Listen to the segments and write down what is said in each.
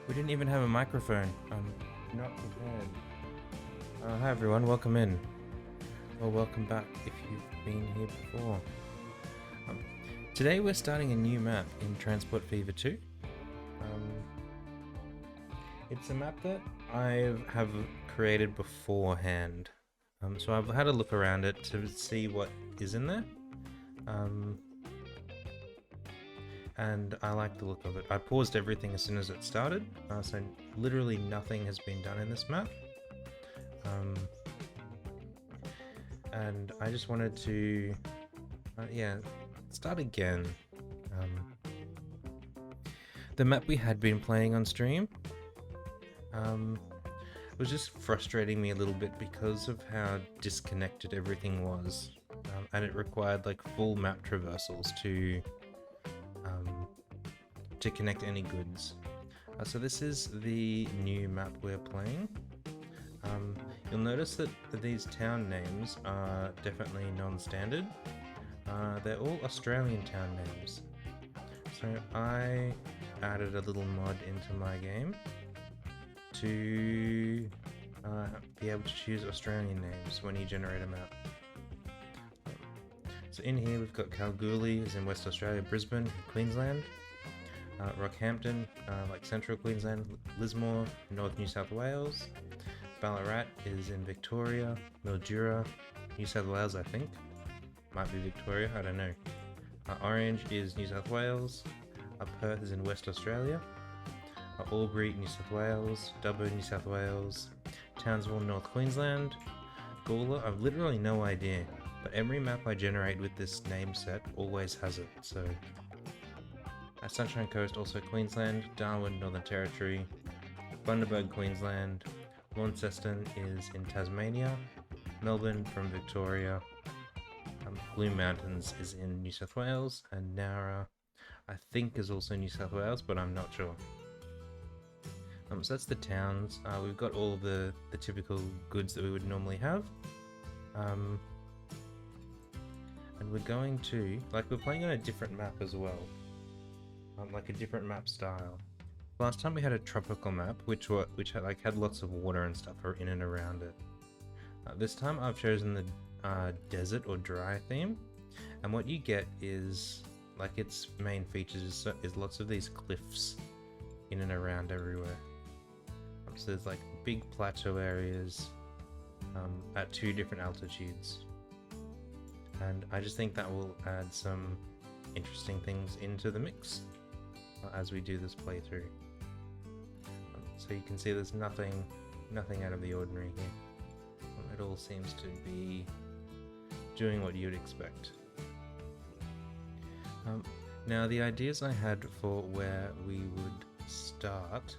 We didn't even have a microphone. I'm not prepared. Hi everyone, welcome in. Or welcome back if you've been here before. Today we're starting a new map in Transport Fever 2. It's a map that I have created beforehand. So I've had a look around it to see what is in there. And I like the look of it. I paused everything as soon as it started, so literally nothing has been done in this map. And I just wanted to, start again. The map we had been playing on stream was just frustrating me a little bit because of how disconnected everything was, and it required like full map traversals to connect any goods. So this is the new map we're playing. You'll notice that these town names are definitely non-standard. They're all Australian town names. So I added a little mod into my game to be able to choose Australian names when you generate a map. So in here we've got Kalgoorlie, is in West Australia, Brisbane, Queensland. Rockhampton, like Central Queensland, Lismore, North New South Wales. Ballarat is in Victoria, Mildura, New South Wales, I think. Might be Victoria, I don't know. Orange is New South Wales. Perth is in West Australia. Albury, New South Wales. Dubbo, New South Wales. Townsville, North Queensland. Gawler, I've literally no idea, but every map I generate with this name set always has it, so... Sunshine Coast, also Queensland. Darwin, Northern Territory. Bundaberg, Queensland. Launceston is in Tasmania. Melbourne from Victoria. Blue Mountains is in New South Wales. And Nowra, I think, is also New South Wales, but I'm not sure. So that's the towns. We've got all the typical goods that we would normally have. And we're going to... we're playing on a different map as well. Like a different map style. Last time we had a tropical map, which had lots of water and stuff in and around it. This time I've chosen the desert or dry theme, and what you get is its main features is lots of these cliffs in and around everywhere. So there's big plateau areas at 2 different altitudes, and I just think that will add some interesting things into the mix as we do this playthrough. So you can see there's nothing out of the ordinary here. It all seems to be doing what you'd expect. Now the ideas I had for where we would start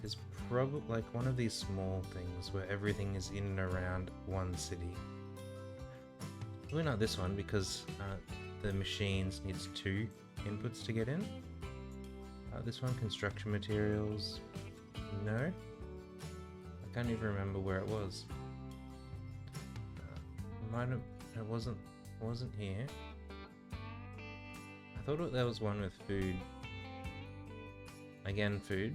is probably one of these small things where everything is in and around one city. Probably not this one because the machines needs 2 inputs to get in. This one, construction materials, no. I can't even remember where it was. It wasn't here. I thought there was one with food. Again, food.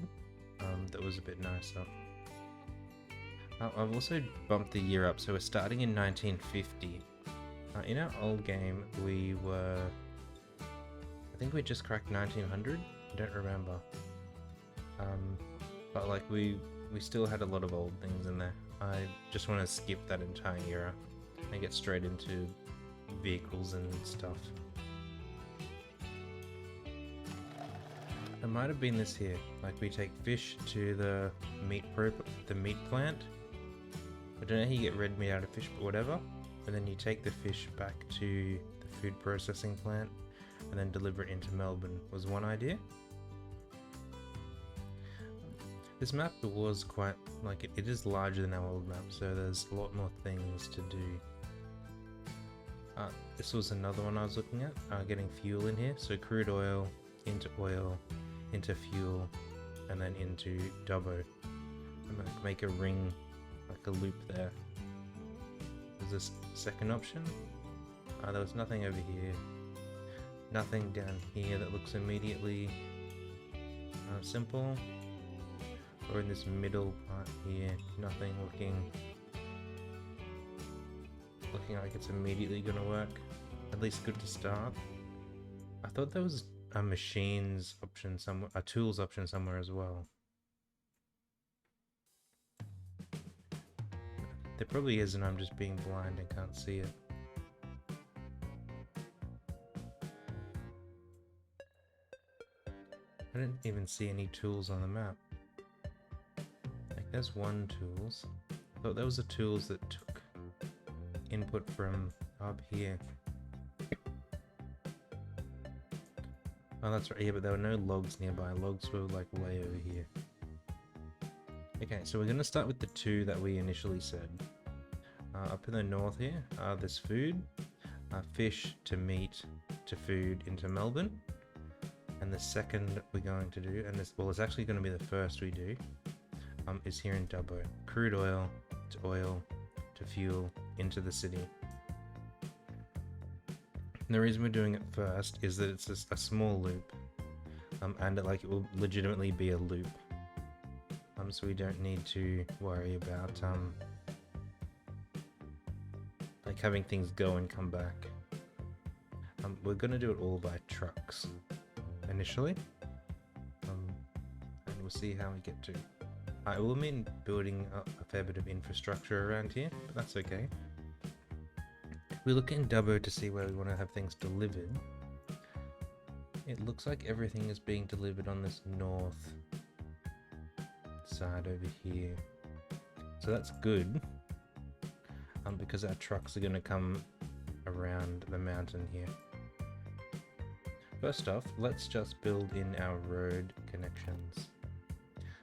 That was a bit nicer. I've also bumped the year up, so we're starting in 1950. In our old game, we were... I think we just cracked 1900. I don't remember. But we still had a lot of old things in there. I just want to skip that entire era and get straight into vehicles and stuff. It might have been this here. We take fish to the meat plant. I don't know how you get red meat out of fish, but whatever. And then you take the fish back to the food processing plant and then deliver it into Melbourne, was one idea. This map was quite, it is larger than our old map, so there's a lot more things to do. This was another one I was looking at, getting fuel in here, so crude oil, into fuel, and then into Dubbo. And make a ring, a loop there. Was this second option? There was nothing over here. Nothing down here that looks immediately simple. Or in this middle part here, nothing looking like it's immediately gonna work. At least good to start. I thought there was a machines option somewhere, a tools option somewhere as well. There probably is, and I'm just being blind and can't see it. I didn't even see any tools on the map. Like, there's one tools. I thought there was a tools that took input from up here. Oh, that's right. Yeah, but there were no logs nearby. Logs were like way over here. Okay, so we're going to start with the two that we initially said. Up in the north here, there's food, fish to meat to food into Melbourne. And the second we're going to do, and this, well, it's actually going to be the first we do, is here in Dubbo. Crude oil to fuel into the city. And the reason we're doing it first is that it's a small loop, and it will legitimately be a loop. So we don't need to worry about like having things go and come back. We're gonna do it all by trucks initially, and we'll see how we get to. I will mean building a fair bit of infrastructure around here, but that's okay. We look in Dubbo to see where we want to have things delivered. It looks like everything is being delivered on this north side over here, so that's good, because our trucks are going to come around the mountain here. First off, let's just build in our road connections.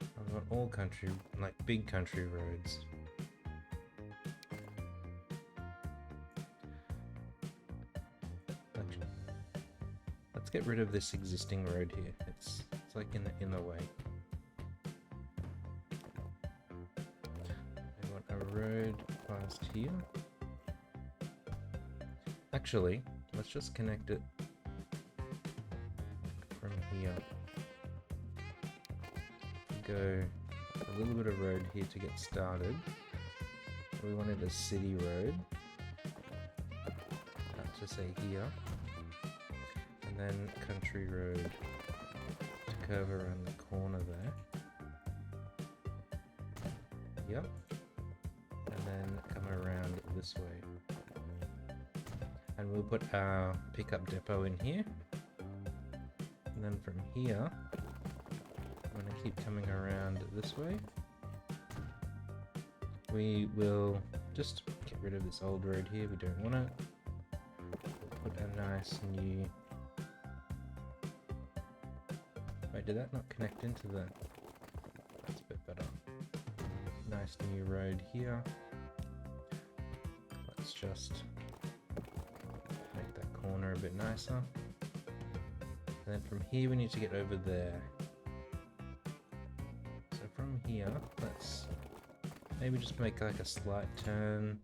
I want all country, like big country roads. Actually, let's get rid of this existing road here. It's like in the way. I want a road past here. Actually, let's just connect it from here. Go a little bit of road here to get started. We wanted a city road, to say here, and then country road to curve around the corner there. Yep, and then come around this way. And we'll put our pickup depot in here, and then from here I'm going to keep coming around this way. We will just get rid of this old road here, we don't want it. We'll put a nice new... Wait, did that not connect into the... That's a bit better. Nice new road here. Let's just make that corner a bit nicer. And then from here we need to get over there. So from here, let's maybe just make like a slight turn.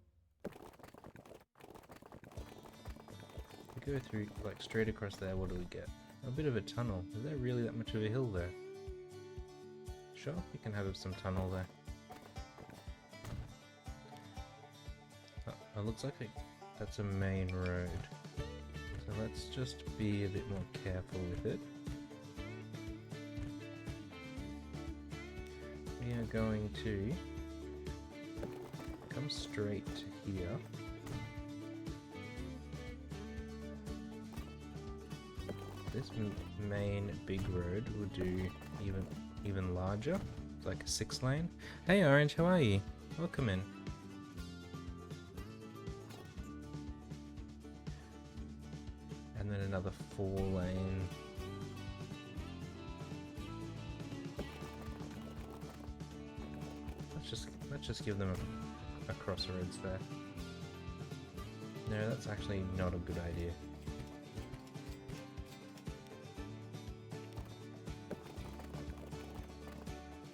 We go through like straight across there, what do we get? A bit of a tunnel. Is there really that much of a hill there? Sure, we can have some tunnel there. Oh, it looks like that's a main road. So let's just be a bit more careful with it. We are going to come straight to here. This main big road will do even larger. It's like a 6-lane. Hey Orange, how are you? Welcome in. And then another 4-lane. Let's just give them a crossroads there. No, that's actually not a good idea.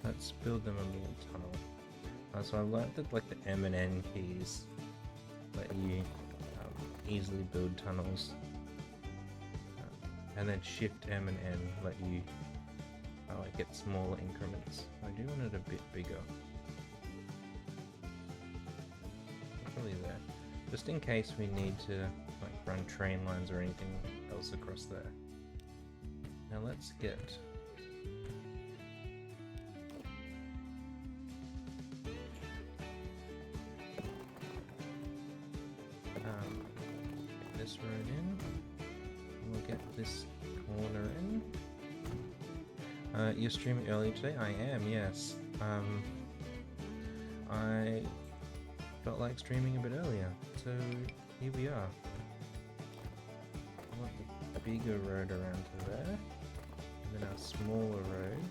Let's build them a little tunnel. So I learned that like the M and N keys let you easily build tunnels, and then Shift M and N let you I get smaller increments. I do want it a bit bigger. Probably there. Just in case we need to like run train lines or anything else across there. Now let's get this road in. We'll get this corner in. You're streaming early today? I am, yes. I felt like streaming a bit earlier, so here we are. I want the bigger road around to there, and then our smaller road.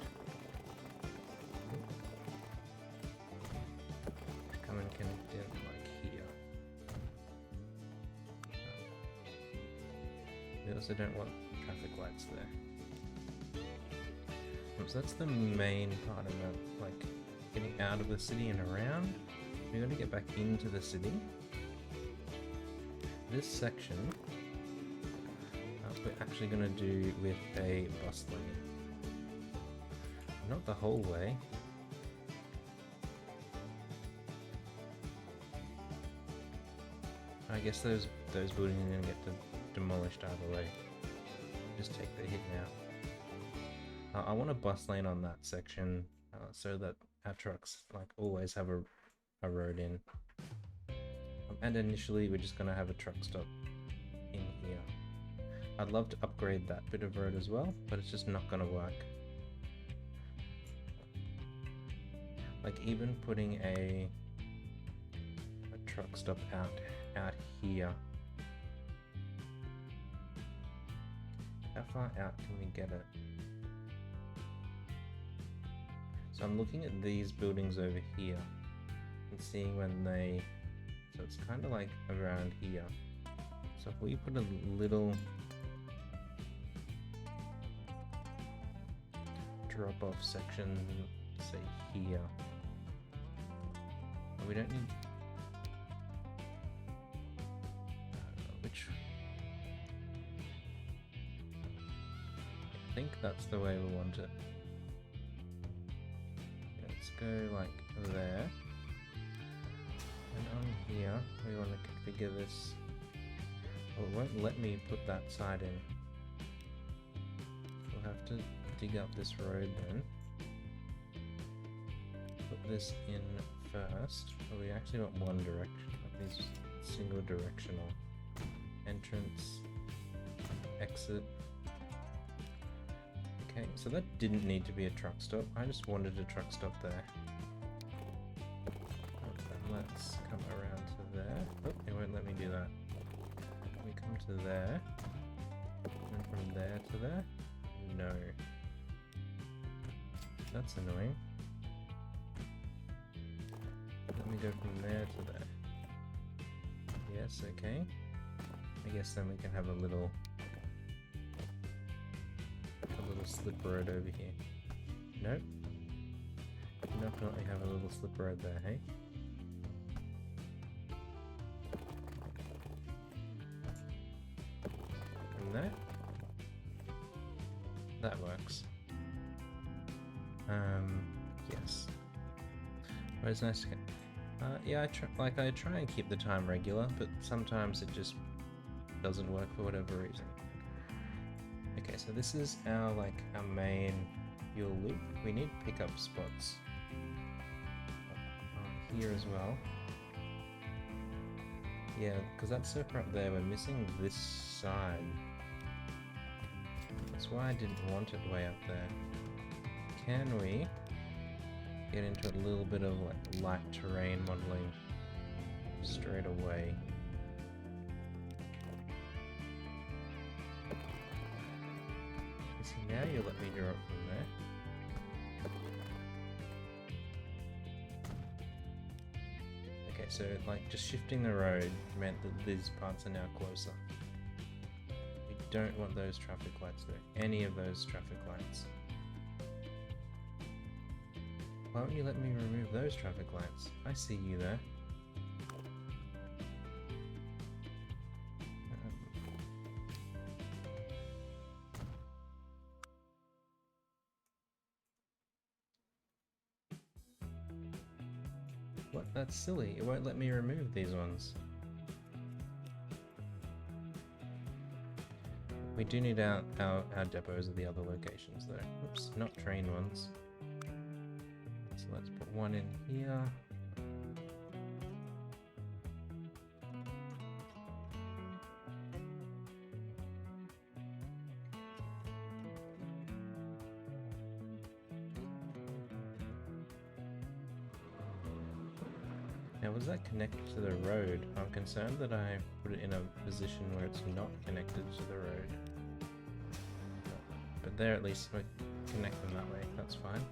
Come and connect in like here. We also don't want traffic lights there. So that's the main part of it, like getting out of the city and around. We're going to get back into the city. This section we're actually going to do with a bus lane. Not the whole way. I guess those buildings are going to get demolished either way. Just take the hit now. I want a bus lane on that section so that our trucks like always have a road in. And initially we're just going to have a truck stop in here. I'd love to upgrade that bit of road as well, but it's just not going to work. Like even putting a truck stop out here. How far out can we get it? So I'm looking at these buildings over here and seeing when they, so it's kind of like around here. So if we put a little drop off section, say here, we don't need, I think that's the way we want it. Let's go like there, and on here we want to configure this. Well, it won't let me put that side in. We'll have to dig up this road then. Put this in first. Well, we actually want one direction, like these single directional. Entrance, exit. Okay, so that didn't need to be a truck stop. I just wanted a truck stop there. And let's come around to there. Oh, it won't let me do that. We come to there. And from there to there? No. That's annoying. Let me go from there to there. Yes, okay. I guess then we can have a little slip road over here. Nope. Definitely have a little slip road there, hey? From there? That works. Yes. But it's nice to get... yeah, I try and keep the time regular, but sometimes it just doesn't work for whatever reason. Okay, so this is our main fuel loop. We need pickup spots here as well. Yeah, because that circle up there, we're missing this side. That's why I didn't want it way up there. Can we get into a little bit of light terrain modeling straight away? Now you let me draw it from there. Okay, so just shifting the road meant that these parts are now closer. We don't want those traffic lights there. Any of those traffic lights. Why won't you let me remove those traffic lights? I see you there. That's silly. It won't let me remove these ones. We do need our depots at the other locations though. Oops, not train ones. So let's put one in here. Now, was that connected to the road? I'm concerned that I put it in a position where it's not connected to the road. But there, at least we connect them that way. That's fine.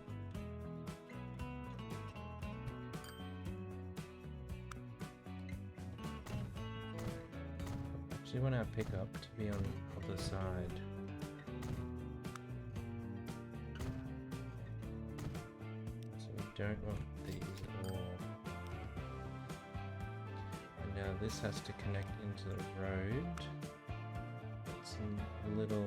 Actually, want our pickup to be on the other side. So we don't want these at all. Now this has to connect into the road. Some little...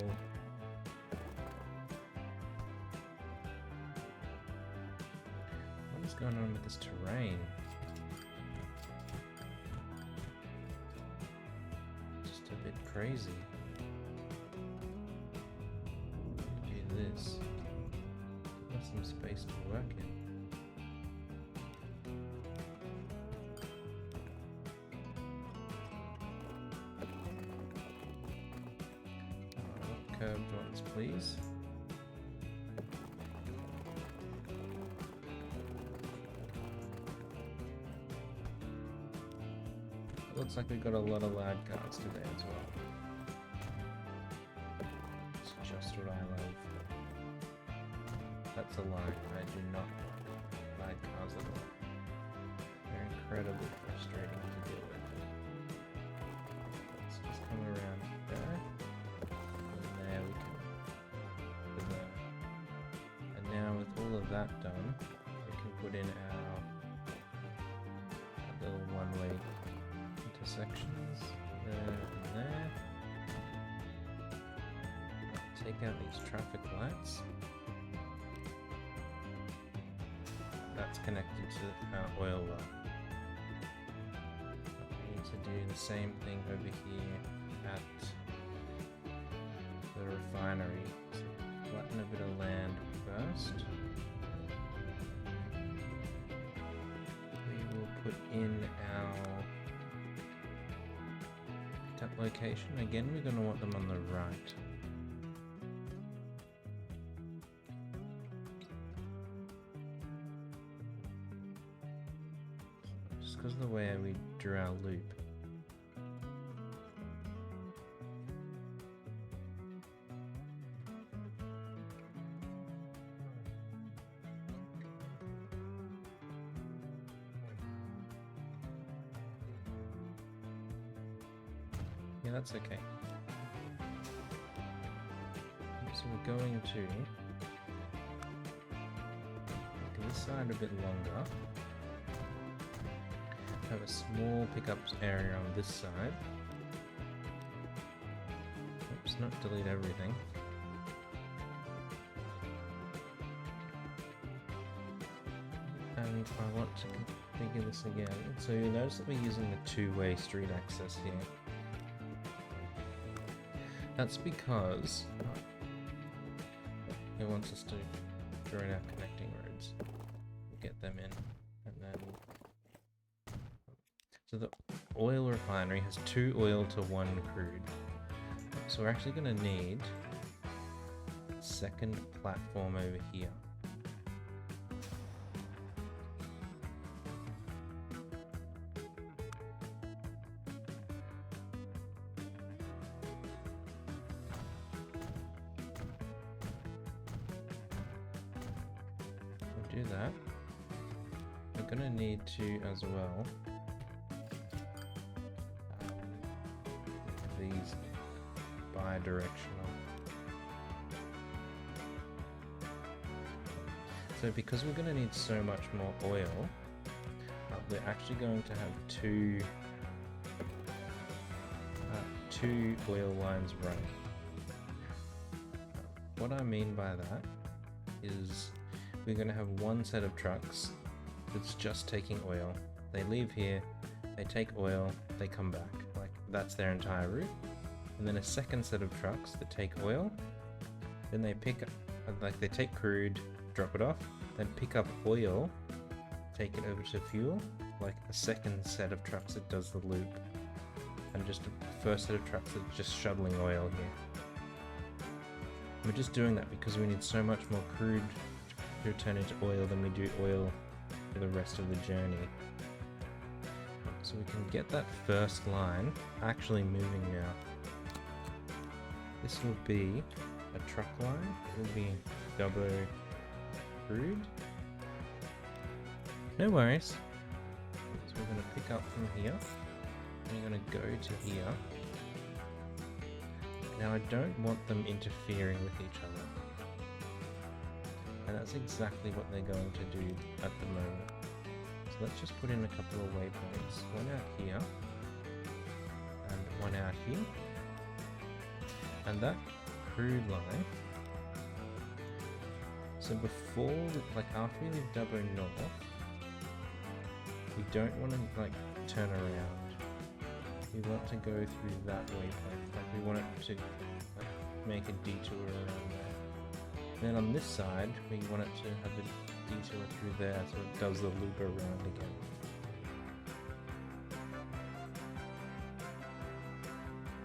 What is going on with this terrain? Just a bit crazy. Do this. Have some space to work in. Curved ones, please. It looks like we've got a lot of lad cars today as well. It's just what I love. That's a lie. I do not like lad cars at all. They're incredibly frustrating to deal with. Let's just come around there. There we go. And now with all of that done, we can put in our little one-way intersections there and there. Take out these traffic lights. That's connected to our oil well. We need to do the same thing over here at the refinery. So flatten a bit of land first. We will put in our pickup location. Again, we're going to want them on the right. Just because of the way we drew our loop. Yeah, that's okay. So we're going to make this side a bit longer. Have a small pickups area on this side. Oops, not delete everything. And I want to configure this again. So you notice that we're using the two-way street access here. That's because it wants us to draw in our connecting roads, get them in, and then... So the oil refinery has 2 oil to 1 crude. So we're actually going to need a second platform over here. Do that. We're going to need to as well these bi-directional. So because we're going to need so much more oil, we're actually going to have two oil lines running. What I mean by that is we're going to have one set of trucks that's just taking oil, they leave here, they take oil, they come back. Like, that's their entire route. And then a second set of trucks that take oil, then they pick up, like they take crude, drop it off, then pick up oil, take it over to fuel, like a second set of trucks that does the loop, and just a first set of trucks that just shuttling oil here. We're just doing that because we need so much more crude to turn into oil than we do oil for the rest of the journey. So we can get that first line actually moving now. This will be a truck line. It will be double crude. No worries. So we're going to pick up from here. And we're going to go to here. Now I don't want them interfering with each other. And that's exactly what they're going to do at the moment. So let's just put in a couple of waypoints. One out here. And one out here. And that crude line. So before, like after we leave Dubbo North, we don't want to like turn around. We want to go through that waypoint. Like we want it to like, make a detour around there. Then on this side, we want it to have a detour through there so it does the loop around again.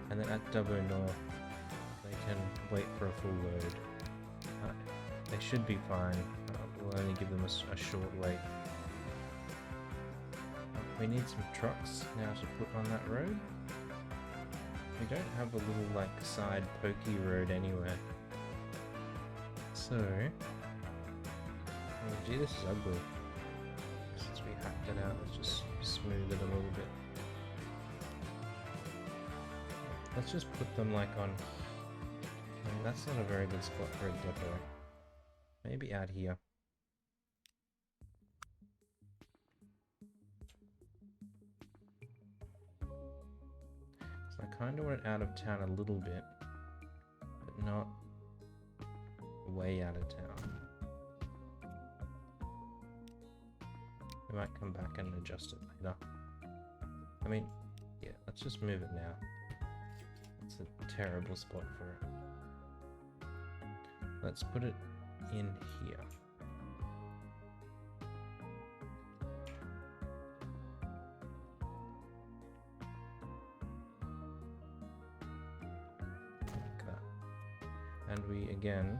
And then at Dubbo North, they can wait for a full load. They should be fine. We'll only give them a short wait. We need some trucks now to put on that road. We don't have a little like side pokey road anywhere. So, oh gee, this is ugly. Since we hacked it out, let's just smooth it a little bit. Let's just put them like on. I mean, that's not a very good spot for a depot. Maybe out here. So I kind of want it out of town a little bit, but not way out of town. We might come back and adjust it later. I mean, yeah, let's just move it now. It's a terrible spot for it. Let's put it in here. Like that. And we again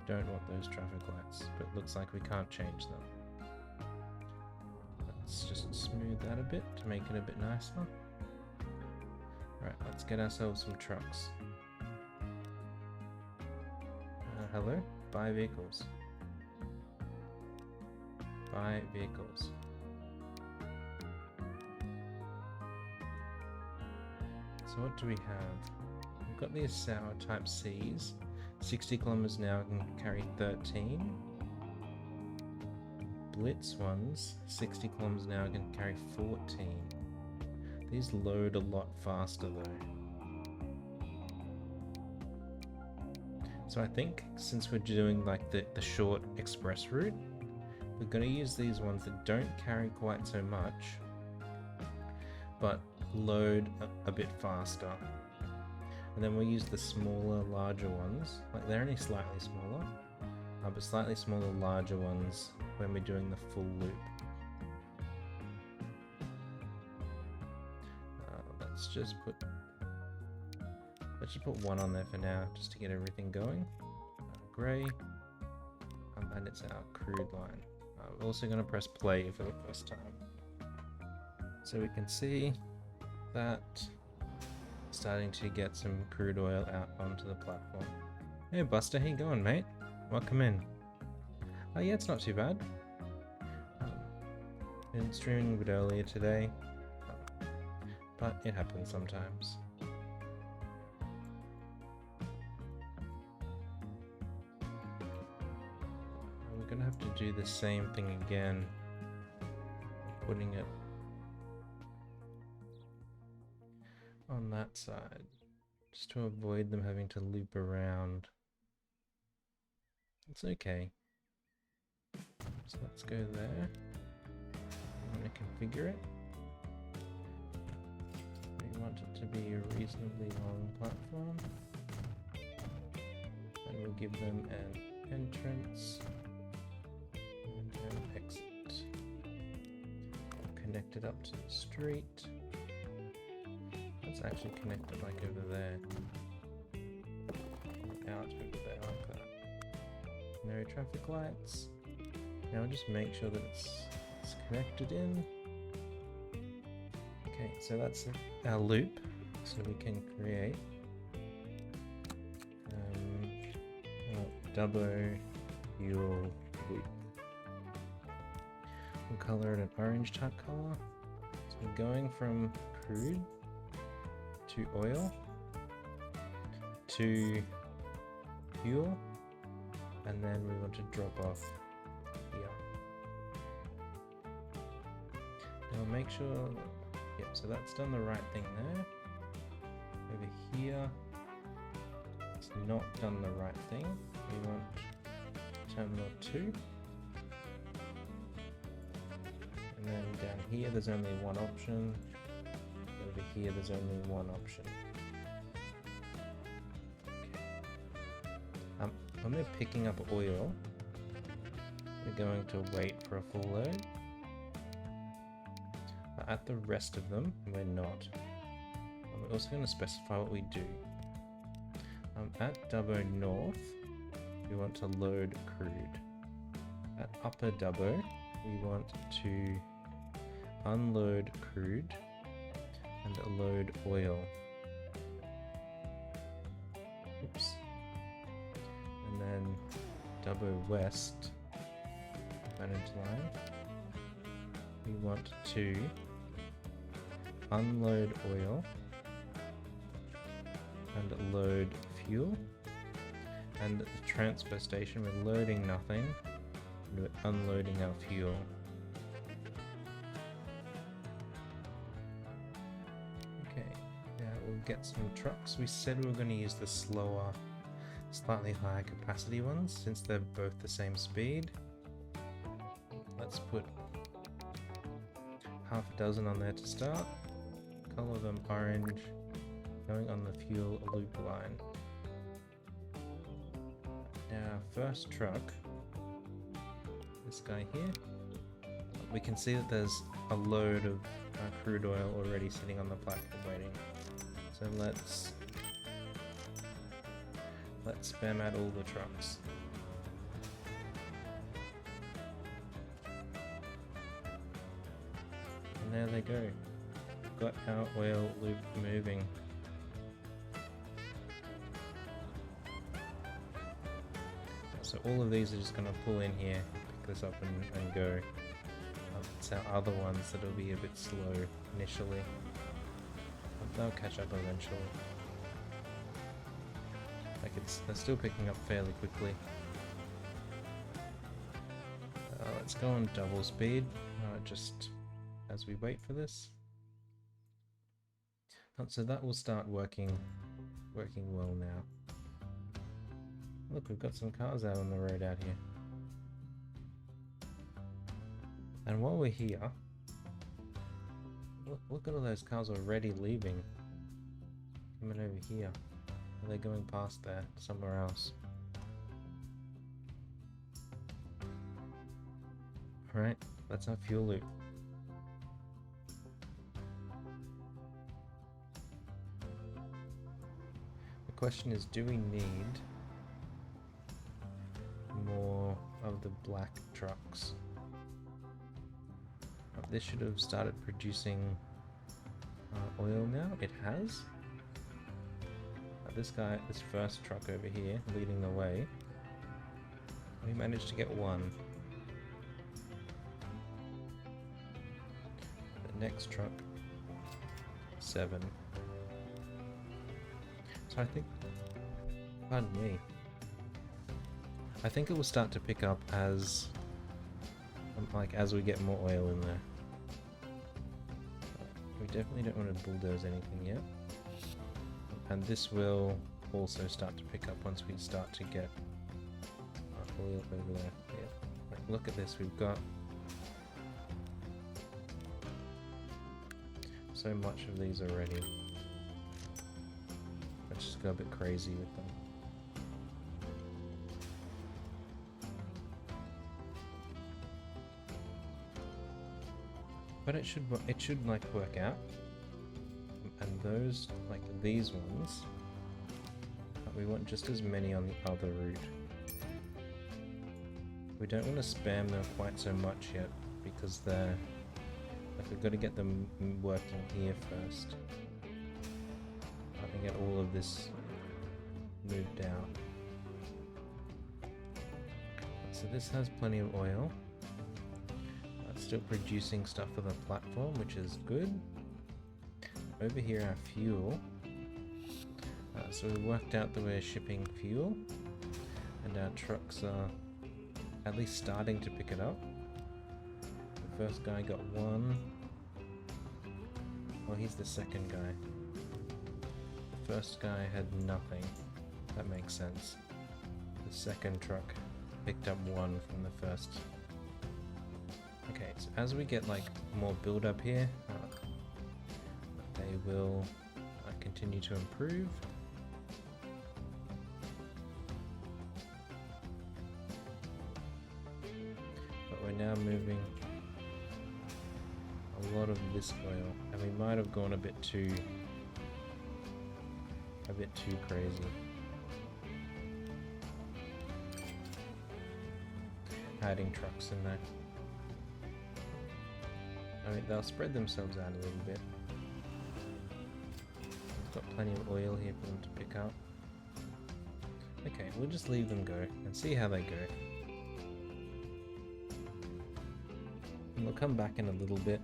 don't want those traffic lights, but it looks like we can't change them. Let's just smooth that a bit to make it a bit nicer. Right, let's get ourselves some trucks. Hello? Buy vehicles. Buy vehicles. So what do we have? We've got these sour type C's. 60 kilometers an hour can carry 13. Blitz ones, 60 kilometers an hour can carry 14. These load a lot faster though. So I think since we're doing like the short express route, we're going to use these ones that don't carry quite so much, but load a bit faster. And then we'll use the smaller, larger ones. Like they're only slightly smaller, but slightly smaller, larger ones when we're doing the full loop. Let's just put one on there for now, just to get everything going. Grey, and it's our crude line. We're also going to press play for the first time, so we can see that starting to get some crude oil out onto the platform. Hey Buster, how you going, mate? Welcome in. Oh yeah, it's not too bad. Been streaming a bit earlier today, but it happens sometimes. We're gonna have to do the same thing again, putting it on that side, just to avoid them having to loop around. It's okay. So let's go there. going to configure it. We want it to be a reasonably long platform. And we'll give them an entrance and an exit. Connect it up to the street. Let's actually connect it like over there. Out over there like that. No traffic lights. Now just make sure that it's connected in. Okay, so that's our loop. So we can create Dubbo fuel loop. We'll color it an orange type color. So we're going from crude to oil to fuel, and then we want to drop off here. Now make sure, yep, so that's done the right thing there. Over here, it's not done the right thing. We want terminal 2. And then down here there's only one option. Over here there's only one option. Okay. When we're picking up oil, we're going to wait for a full load. But at the rest of them, we're not. And we're also going to specify what we do. At Dubbo North, we want to load crude. At Upper Dubbo, we want to unload crude and load oil. Oops. And then Dubbo West, manage line, we want to unload oil and load fuel. And at the transfer station, we're loading nothing, and we're unloading our fuel. Okay, now we'll get some trucks. We said we were going to use the slower, slightly higher capacity ones, since they're both the same speed. Let's put half a dozen on there to start. Color them orange, going on the fuel loop line. Now, first truck, this guy here, we can see that there's a load of crude oil already sitting on the platform waiting. So let's spam out all the trucks. And there they go. We've got our oil loop moving. So all of these are just going to pull in here, pick this up and go. It's our other ones that'll be a bit slow initially, but they'll catch up eventually. Like they're still picking up fairly quickly. Let's go on double speed, just as we wait for this. So that will start working well now. Look, we've got some cars out on the road out here. And while we're here, look at all those cars already leaving. Coming over here. Are they going past there, somewhere else? Alright, that's our fuel loop. The question is, do we need more of the black trucks? This should have started producing oil now. It has. This first truck over here, leading the way, we managed to get one. The next truck, 7. So I think, pardon me, I think it will start to pick up as we get more oil in there. We definitely don't want to bulldoze anything yet. And this will also start to pick up once we start to get oil over there. Yeah. Like, look at this, we've got so much of these already. Let's just go a bit crazy with them. But it should like work out. And those, like these ones, we want just as many on the other route. We don't want to spam them quite so much yet because they're like, we've got to get them working here first. I can get all of this moved out. So this has plenty of oil. It's still producing stuff for the platform, which is good. Over here, our fuel. So we worked out that we're shipping fuel, and our trucks are at least starting to pick it up. The first guy got one. Well, he's the second guy. The first guy had nothing. That makes sense. The second truck picked up one from the first. Okay, so as we get like more build up here, they will continue to improve. But we're now moving a lot of this oil, and we might have gone a bit too crazy. Adding trucks in there. I mean, they'll spread themselves out a little bit. We've got plenty of oil here for them to pick up. Okay, we'll just leave them go and see how they go. And we'll come back in a little bit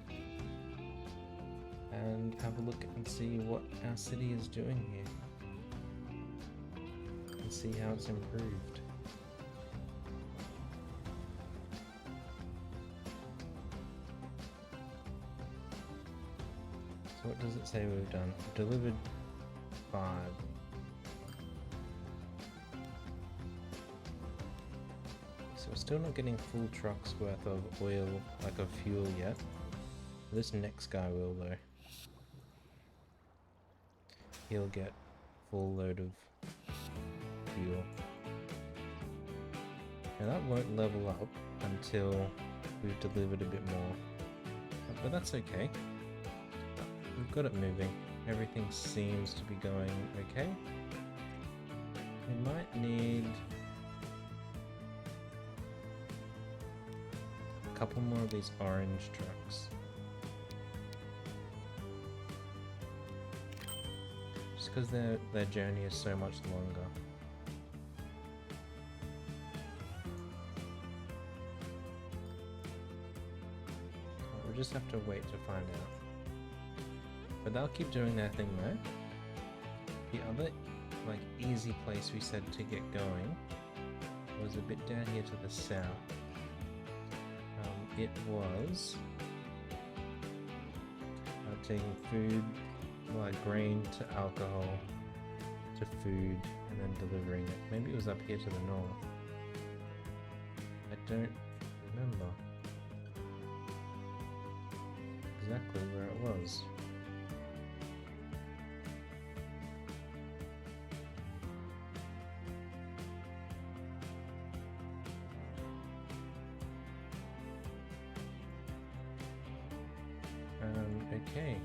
and have a look and see what our city is doing here. And see how it's improved. So what does it say we've done? We've delivered 5. So we're still not getting full trucks worth of oil, like of fuel yet. This next guy will though. He'll get full load of fuel. Now that won't level up until we've delivered a bit more. But that's okay. We've got it moving. Everything seems to be going okay. We might need a couple more of these orange trucks. Just because their journey is so much longer. We'll just have to wait to find out. But they'll keep doing their thing though. The other, like, easy place we said to get going was a bit down here to the south. It was taking food, like grain to alcohol to food, and then delivering it. Maybe it was up here to the north. I don't remember exactly where it was. Okay.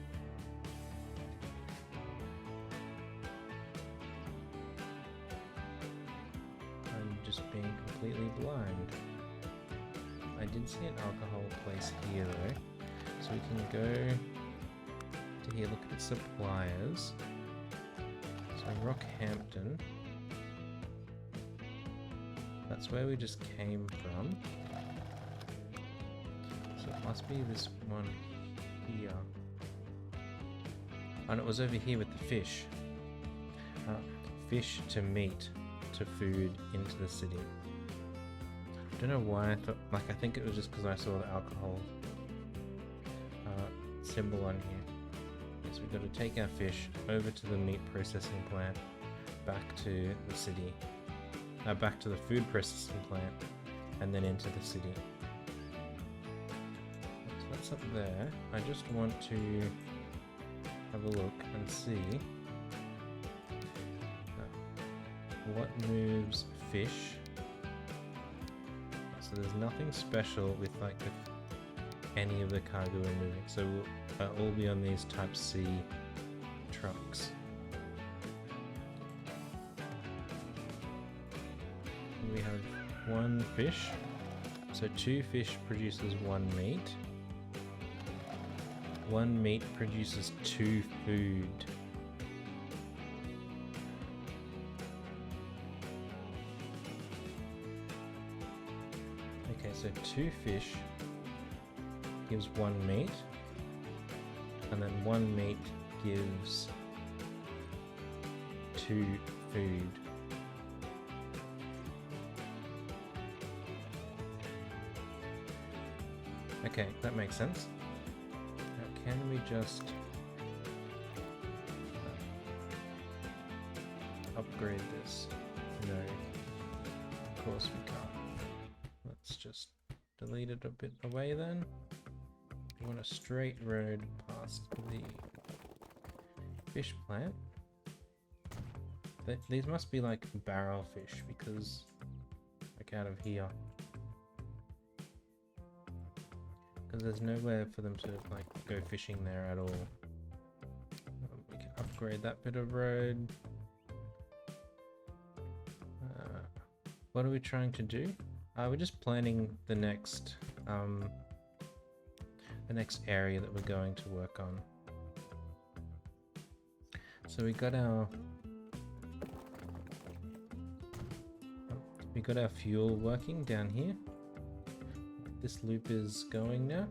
I'm just being completely blind. I did see an alcohol place here though, so we can go to here, look at its suppliers. So Rockhampton, that's where we just came from. So it must be this one here. And it was over here with the fish. Fish to meat to food into the city. I don't know why I thought, like, I think it was just because I saw the alcohol symbol on here. Yes, we've got to take our fish over to the meat processing plant, back to the city, back to the food processing plant, and then into the city. So that's up there. I just want to have a look and see what moves fish. So there's nothing special with like any of the cargo we're moving. So we'll all be on these Type C trucks. We have one fish. So 2 fish produces 1 meat. 1 meat produces 2 food. Okay, so 2 fish gives 1 meat, and then 1 meat gives 2 food. Okay, that makes sense. Now, can we just upgrade this? No, of course we can't. Let's just delete it a bit away then. We want a straight road past the fish plant. These must be like barrel fish because like out of here. Because there's nowhere for them to like go fishing there at all. We can upgrade that bit of road. What are we trying to do? We're just planning the next area that we're going to work on. So we got our fuel working down here. This loop is going now.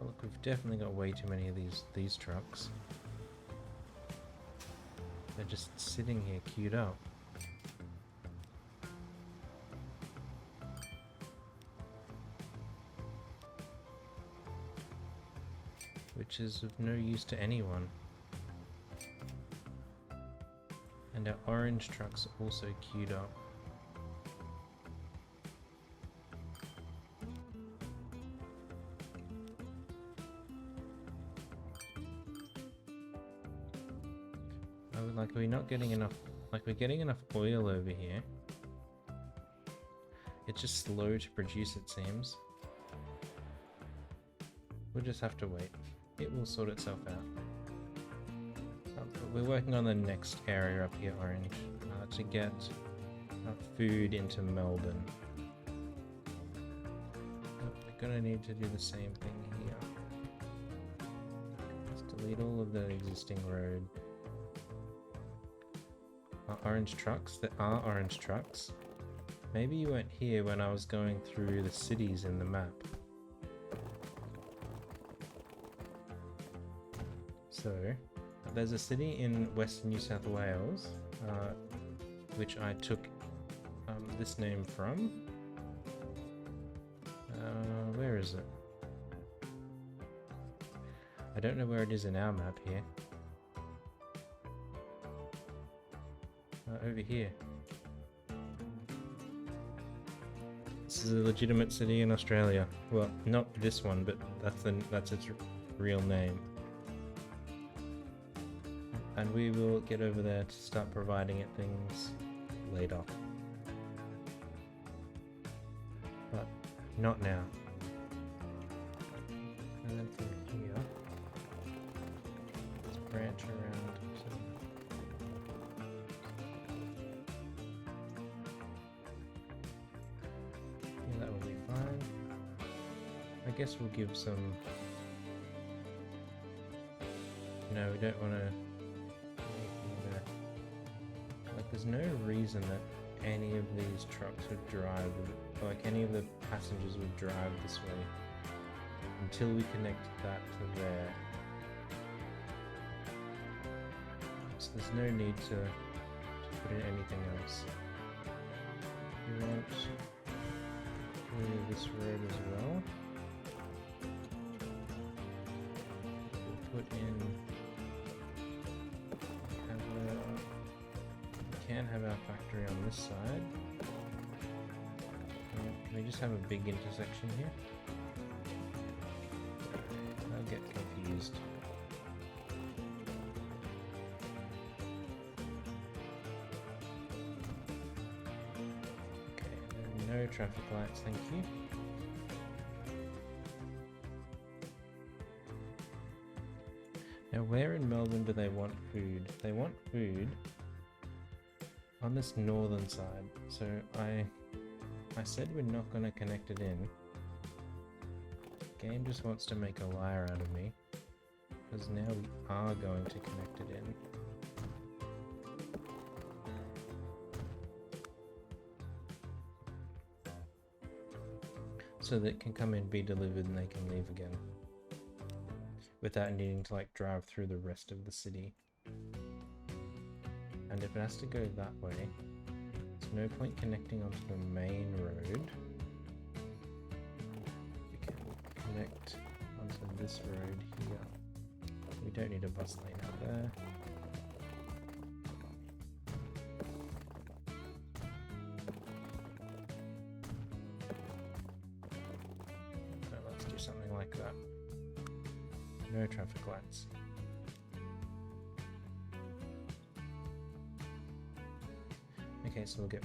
Oh, look, we've definitely got way too many of these trucks. They're just sitting here queued up. Which is of no use to anyone. And our orange trucks are also queued up. Like, we're not getting enough, like we're getting enough oil over here. It's just slow to produce, it seems. We'll just have to wait. It will sort itself out. We're working on the next area up here, orange, to get food into Melbourne. We're gonna need to do the same thing here. Let's delete all of the existing road. Orange trucks. There are orange trucks. Maybe you weren't here when I was going through the cities in the map. So, there's a city in Western New South Wales, which I took this name from. Where is it? I don't know where it is in our map here. Over here. This is a legitimate city in Australia. Well, not this one, but that's its real name. And we will get over there to start providing it things later. But not now. And then from here, let's branch around. I guess we'll give some... No, we don't want to... Like, there's no reason that any of these trucks would drive, like any of the passengers would drive this way until we connect that to there. So there's no need to put in anything else. We want this road as well. Put in, we can have our factory on this side. Can we just have a big intersection here? I'll get confused. No traffic lights, thank you. Now where in Melbourne do they want food? They want food on this northern side. So I said we're not going to connect it in. Game just wants to make a liar out of me. Because now we are going to connect it in. So that it can come in, be delivered, and they can leave again. Without needing to like drive through the rest of the city. And if it has to go that way, there's no point connecting onto the main road. We can connect onto this road here. We don't need a bus lane out there. So let's do something like that. No traffic lights. Okay, so we'll get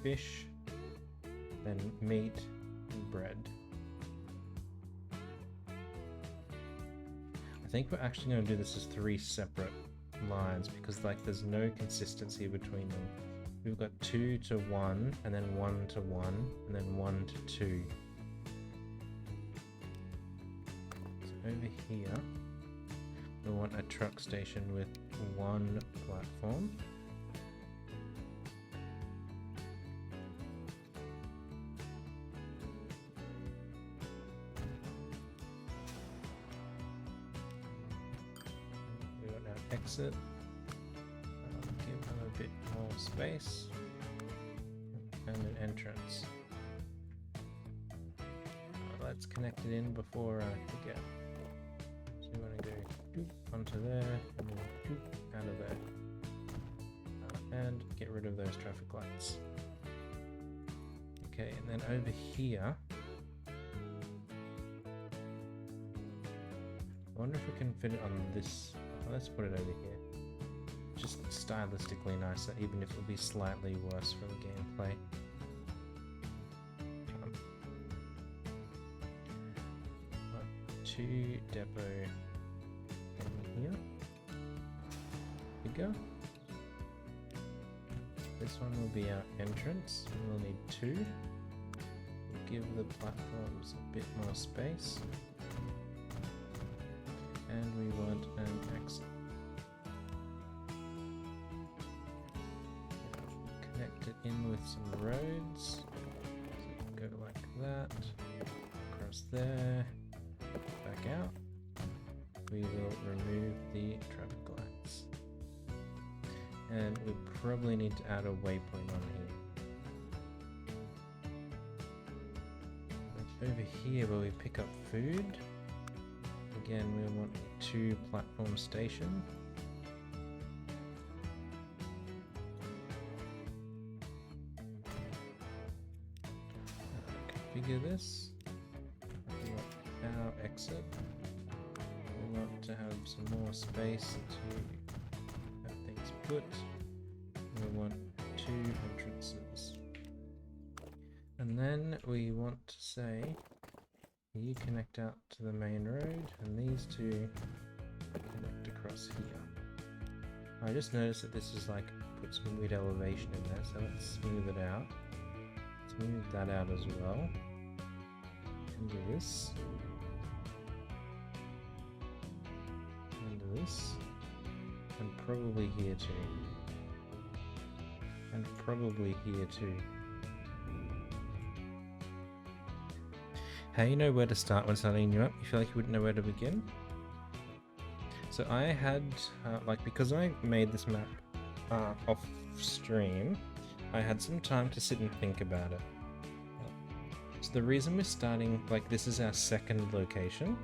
fish, then meat, and bread. I think we're actually going to do this as 3 separate lines because like there's no consistency between them. We've got 2 to 1, and then 1 to 1, and then 1 to 2. Over here, we want a truck station with 1 platform. We want our exit. Give them a bit more space. And an entrance. Let's connect it in before I forget. So we want to go doop onto there, and then doop out of there. And get rid of those traffic lights. Okay, and then over here, I wonder if we can fit it on this. Oh, let's put it over here. Just stylistically nicer, even if it'll be slightly worse for the gameplay. 2 depot in here. Bigger. This one will be our entrance. We'll need 2. We'll give the platforms a bit more space. And we want an exit. Connect it in with some roads. So go like that. Across there. Back out. We will remove the traffic lights. And we probably need to add a waypoint on here. And over here where we pick up food, again we want a 2 platform station. Configure this. We want our exit. We want to have some more space to have things put. We want 2 entrances. And then we want to say you connect out to the main road and these 2 connect across here. I just noticed that this is like put some weird elevation in there, so let's smooth it out. Smooth that out as well. And do this. And do this. And probably here too. And probably here too. How you know where to start when starting you up? You feel like you wouldn't know where to begin? So I had, because I made this map off stream, I had some time to sit and think about it. So the reason we're starting, this is our second location,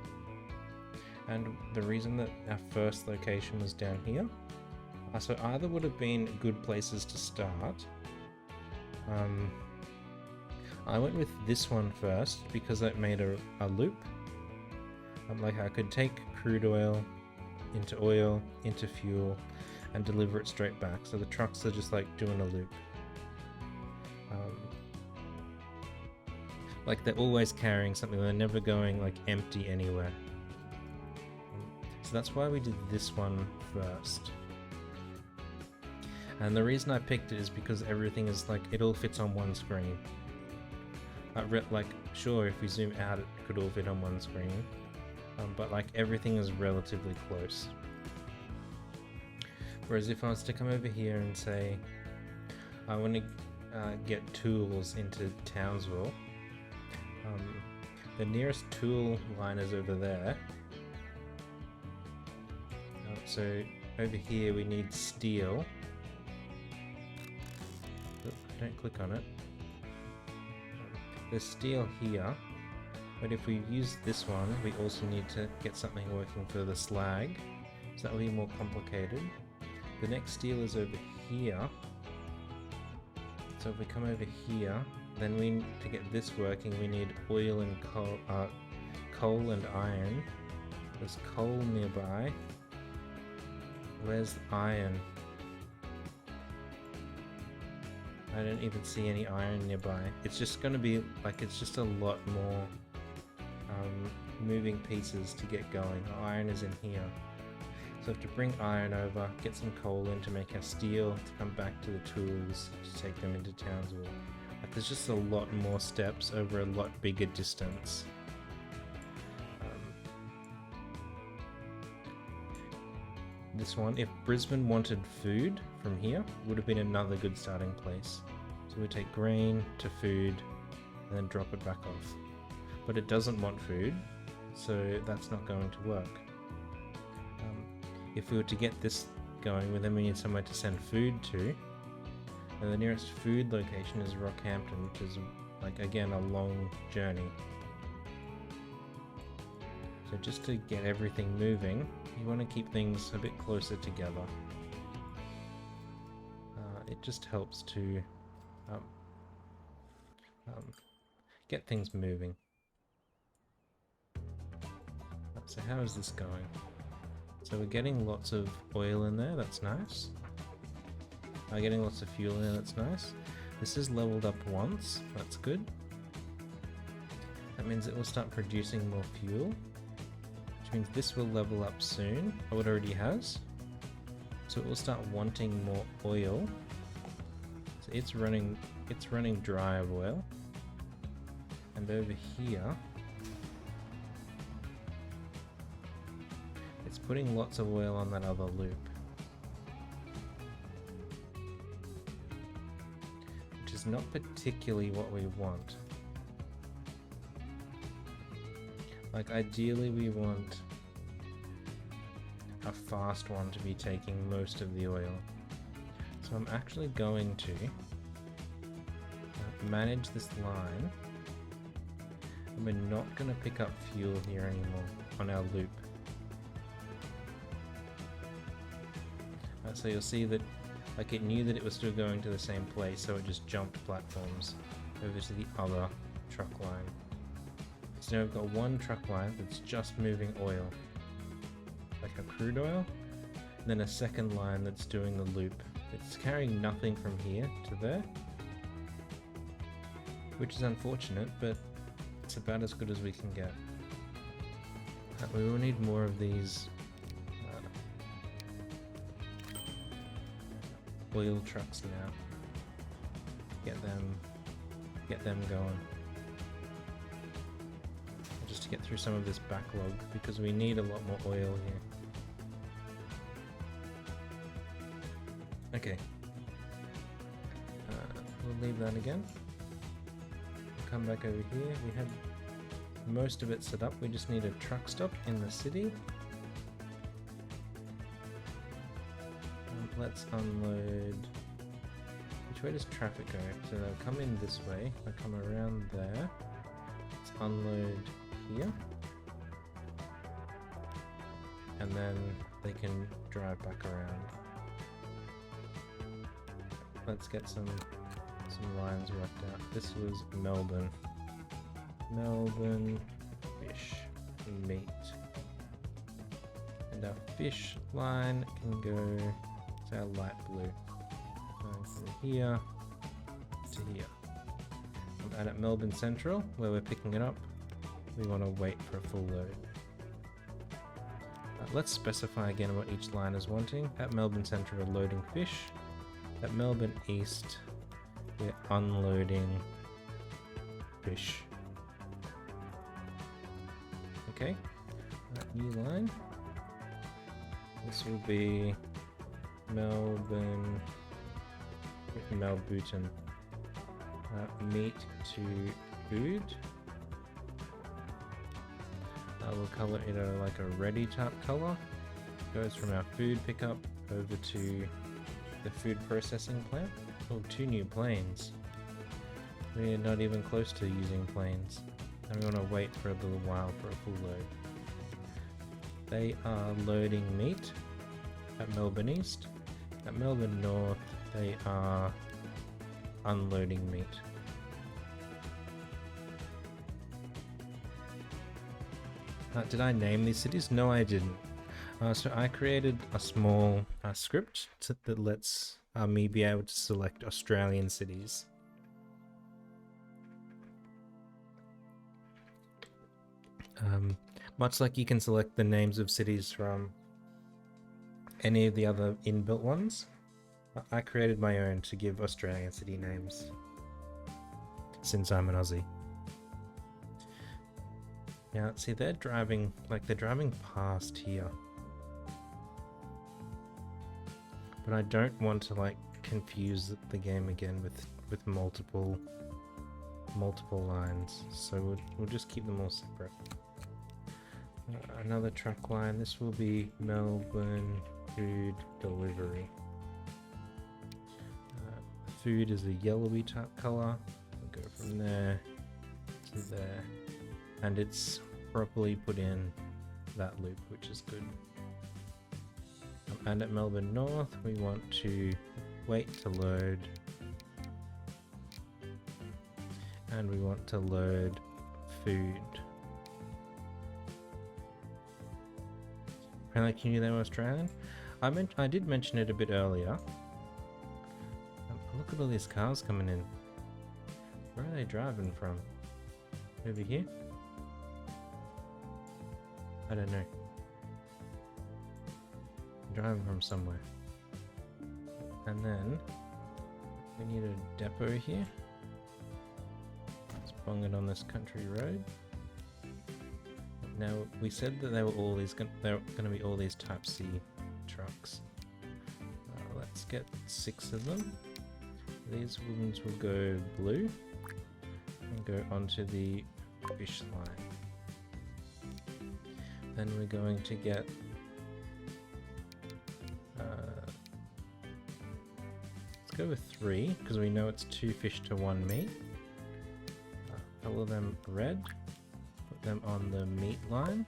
and the reason that our first location was down here, so either would have been good places to start. I went with this one first because it made a loop. I could take crude oil into fuel, and deliver it straight back. So the trucks are just doing a loop. Like they're always carrying something, they're never going like empty anywhere. So that's why we did this one first. And the reason I picked it is because everything is like, it all fits on one screen. Like, sure, if we zoom out it could all fit on one screen, but like everything is relatively close. Whereas if I was to come over here and say, I want to get tools into Townsville, the nearest tool line is over there. So over here we need steel. Don't click on it. There's steel here, but if we use this one, we also need to get something working for the slag, so that will be more complicated. The next steel is over here, so if we come over here, then to get this working, we need oil and coal and iron. There's coal nearby. Where's the iron? I don't even see any iron nearby. It's just going to be like, it's just a lot more moving pieces to get going. Iron is in here. So I have to bring iron over, get some coal in to make our steel, to come back to the tools, to take them into Townsville. Like, there's just a lot more steps over a lot bigger distance. This one, if Brisbane wanted food from here, would have been another good starting place. So we take grain to food and then drop it back off. But it doesn't want food, so that's not going to work. If we were to get this going, well, then we need somewhere to send food to. And the nearest food location is Rockhampton, which is, like, again, a long journey. So just to get everything moving, you want to keep things a bit closer together. It just helps to get things moving. So how is this going? So we're getting lots of oil in there, that's nice. Getting lots of fuel in there, that's nice. This is leveled up once, that's good. That means it will start producing more fuel, which means this will level up soon. Oh, it already has. So it will start wanting more oil. So it's running dry of oil. And over here, it's putting lots of oil on that other loop. Which is not particularly what we want. Like, ideally we want a fast one to be taking most of the oil. So I'm actually going to manage this line, and we're not going to pick up fuel here anymore on our loop. So you'll see that, like, it knew that it was still going to the same place, so it just jumped platforms over to the other truck line. So now we've got one truck line that's just moving oil, like a crude oil, and then a second line that's doing the loop. It's carrying nothing from here to there, which is unfortunate, but it's about as good as we can get. We will need more of these oil trucks now. Get them going. Just to get through some of this backlog, because we need a lot more oil here. Okay. We'll leave that again. We'll come back over here. We have most of it set up. We just need a truck stop in the city. Let's unload. Which way does traffic go? So they'll come in this way. They'll come around there. Let's unload here. And then they can drive back around. Let's get some lines worked out. This was Melbourne. Melbourne fish meat. And our fish line can go to our light blue. Going from here to here. And at Melbourne Central, where we're picking it up, we want to wait for a full load. Let's specify again what each line is wanting. At Melbourne Central, we're loading fish. At Melbourne East, we're unloading fish. Okay, new line. This will be Melbourne, Melbourne, meat to food. We'll color it like a ready type color. Goes from our food pickup over to the food processing plant. Oh, 2 new planes. We're not even close to using planes. And we want to wait for a little while for a full load. They are loading meat at Melbourne East. At Melbourne North, they are unloading meat. Did I name these cities? No, I didn't. So I created a small script that lets me be able to select Australian cities. Much like you can select the names of cities from any of the other inbuilt ones, I created my own to give Australian city names, since I'm an Aussie. Now, see, they're driving past here. But I don't want to, like, confuse the game again with multiple lines. So we'll just keep them all separate. Another truck line. This will be Melbourne food delivery. Food is a yellowy type color. We'll go from there to there. And it's properly put in that loop, which is good. And at Melbourne North, we want to wait to load. And we want to load food. Apparently, can you name Australian? I did mention it a bit earlier. Look at all these cars coming in. Where are they driving from? Over here? I don't know. Driving from somewhere. And then we need a depot here. Let's bung it on this country road. Now we said that they were going to be all these Type C trucks. Let's get 6 of them. These ones will go blue and go onto the fish line. Then we're going to get let's go with 3 because we know it's 2 fish to 1 meat. Color them red, put them on the meat line,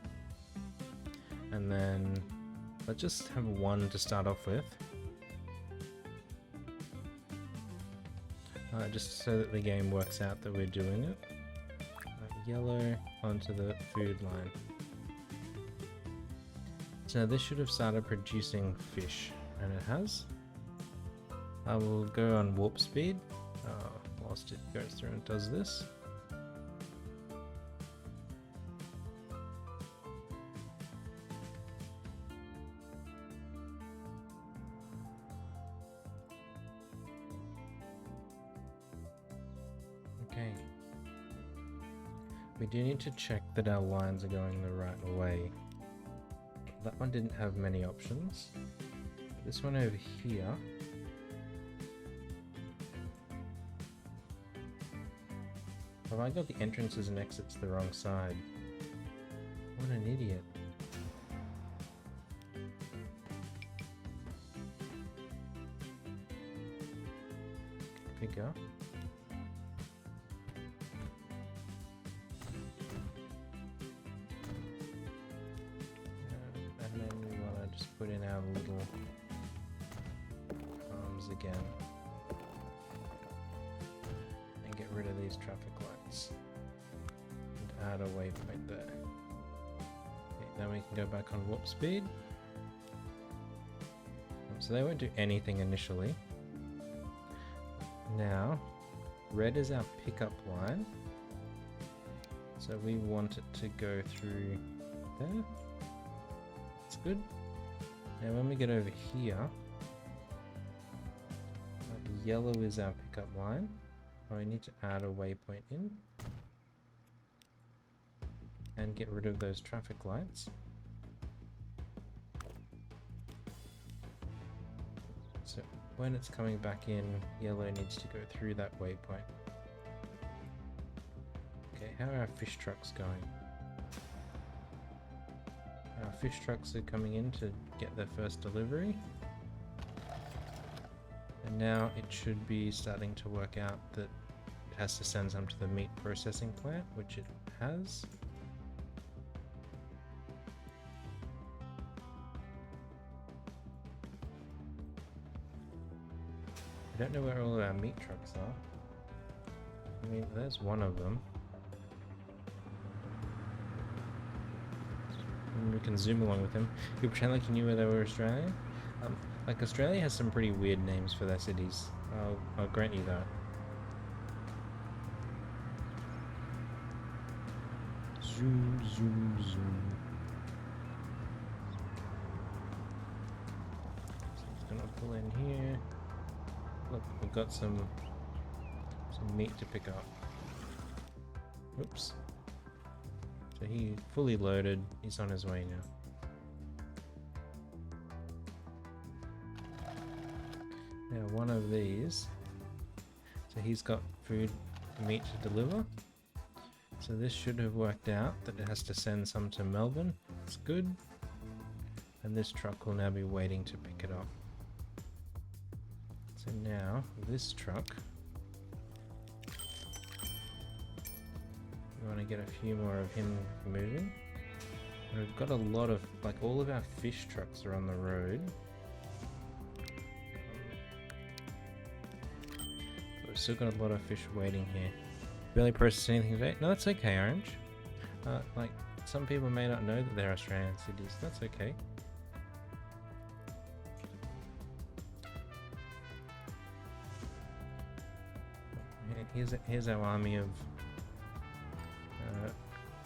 and then let's just have 1 to start off with. Just so that the game works out that we're doing it. Yellow onto the food line. So this should have started producing fish, and it has. I will go on warp speed whilst it goes through and does this. Okay. We do need to check that our lines are going the right way. That one didn't have many options. This one over here have I got the entrances and exits the wrong side? What an idiot. Bigger. And then we want to just put in our little arms again. And get rid of these traffic lights. And add a waypoint there. Okay, then we can go back on warp speed. So they won't do anything initially. Now, red is our pickup line. So we want it to go through there. That's good. Now when we get over here, yellow is our pickup line. I need to add a waypoint in and get rid of those traffic lights. So when it's coming back in, yellow needs to go through that waypoint. Okay, how are our fish trucks going? Our fish trucks are coming in to get their first delivery. And now it should be starting to work out that it has to send some to the meat processing plant, which it has. I don't know where all of our meat trucks are. I mean, there's one of them. And we can zoom along with them. You pretend like you knew where they were Australian. Like Australia has some pretty weird names for their cities. I'll grant you that. Zoom, zoom, zoom. So I'm just gonna pull in here. Look, we've got some meat to pick up. Oops. So he's fully loaded. He's on his way now. Now one of these, so he's got food, meat to deliver. So this should have worked out that it has to send some to Melbourne. It's good. And this truck will now be waiting to pick it up. So now this truck, we want to get a few more of him moving. And we've got a lot of, like all of our fish trucks are on the road. We've still got a lot of fish waiting here. Barely processed anything today? No, that's okay, Orange. Like, some people may not know that they're Australian cities. That's okay. Here's our army of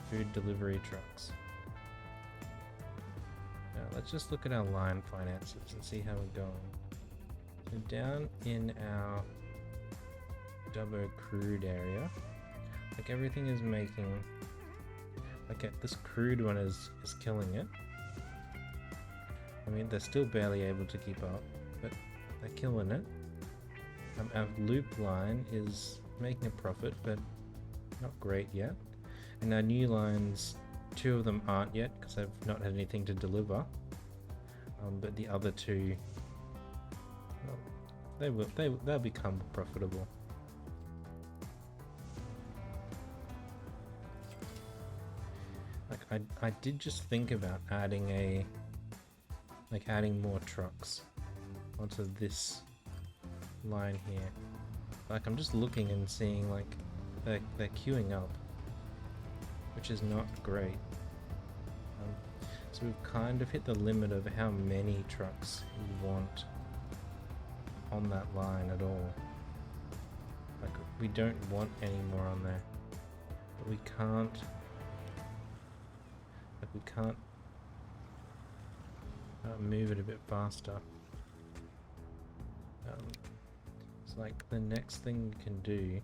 food delivery trucks. Now, let's just look at our line finances and see how we're going. So down in our Dubbo crude area, like everything is making, like this crude one is killing it. I mean, they're still barely able to keep up, but they're killing it. Our loop line is making a profit, but not great yet. And our new lines, 2 of them aren't yet because I've not had anything to deliver. But the other 2, well, they'll become profitable. Like I did just think about adding adding more trucks onto this line here. Like I'm just looking and seeing like they're queuing up, which is not great. So we've kind of hit the limit of how many trucks we want on that line at all. Like we don't want any more on there, but we can't. Like we can't move it a bit faster. It's like the next thing we can do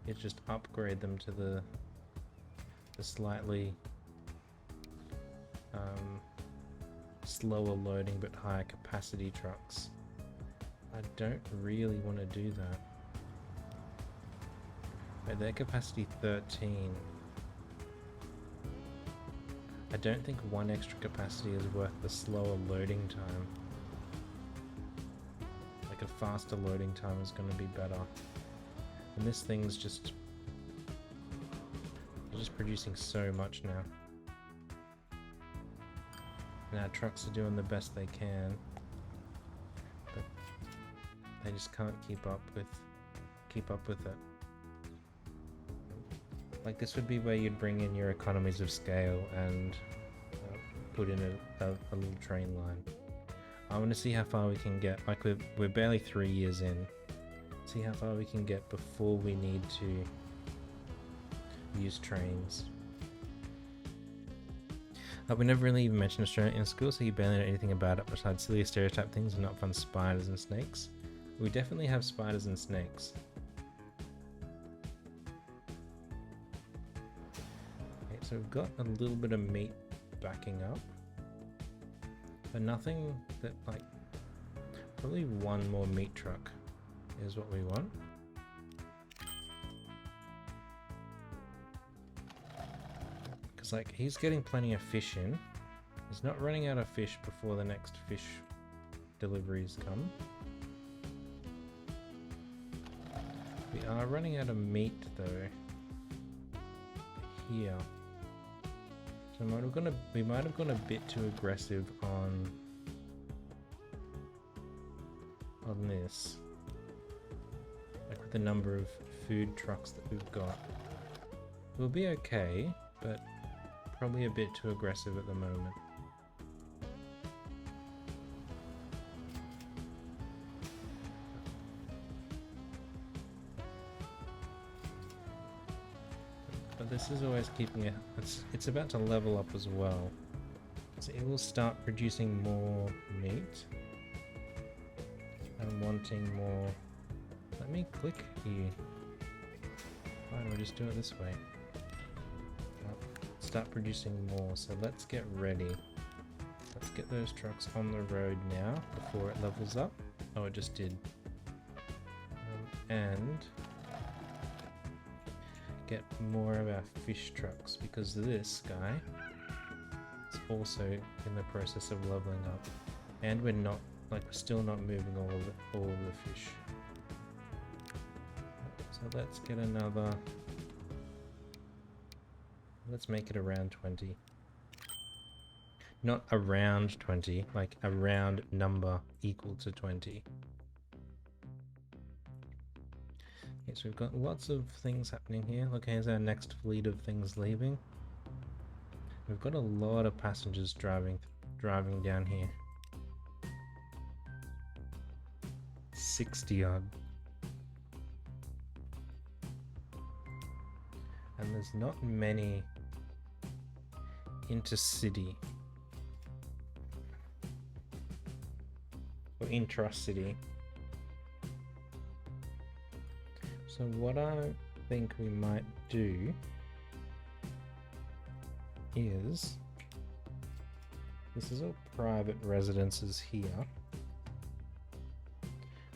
is just upgrade them to the slightly slower loading but higher capacity trucks. I don't really want to do that. Wait, their capacity 13. I don't think 1 extra capacity is worth the slower loading time. Like a faster loading time is going to be better. And this thing's just producing so much now. And our trucks are doing the best they can, but they just can't keep up with it. Like this would be where you'd bring in your economies of scale and put in a little train line. I want to see how far we can get. Like we're barely 3 years in, See how far we can get before we need to use trains. We never really even mentioned Australia in school, so you barely know anything about it besides silly stereotype things and not fun spiders and snakes. We definitely have spiders and snakes. Okay, so we've got a little bit of meat backing up, but nothing that, like, probably one more meat truck is what we want. Because, like, he's getting plenty of fish in. He's not running out of fish before the next fish deliveries come. We are running out of meat though here. So we might have gone a bit too aggressive on this. Like with the number of food trucks that we've got. We'll be okay, but probably a bit too aggressive at the moment. But this is always keeping it, it's about to level up as well. So it will start producing more meat. I'm wanting more. Let me click here. Why don't we just do it this way? Start producing more, so let's get ready. Let's get those trucks on the road now before it levels up. Oh, it just did. And get more of our fish trucks, because this guy is also in the process of leveling up, and we're not, like, we're still not moving all of the fish. So let's get another. Let's make it around 20. Not around 20, like a round number equal to 20. Okay, so we've got lots of things happening here. Look, here's our next fleet of things leaving. We've got a lot of passengers driving down here. 60 odd. And there's not many intercity or intra-city. So what I think we might do is, this is all private residences here.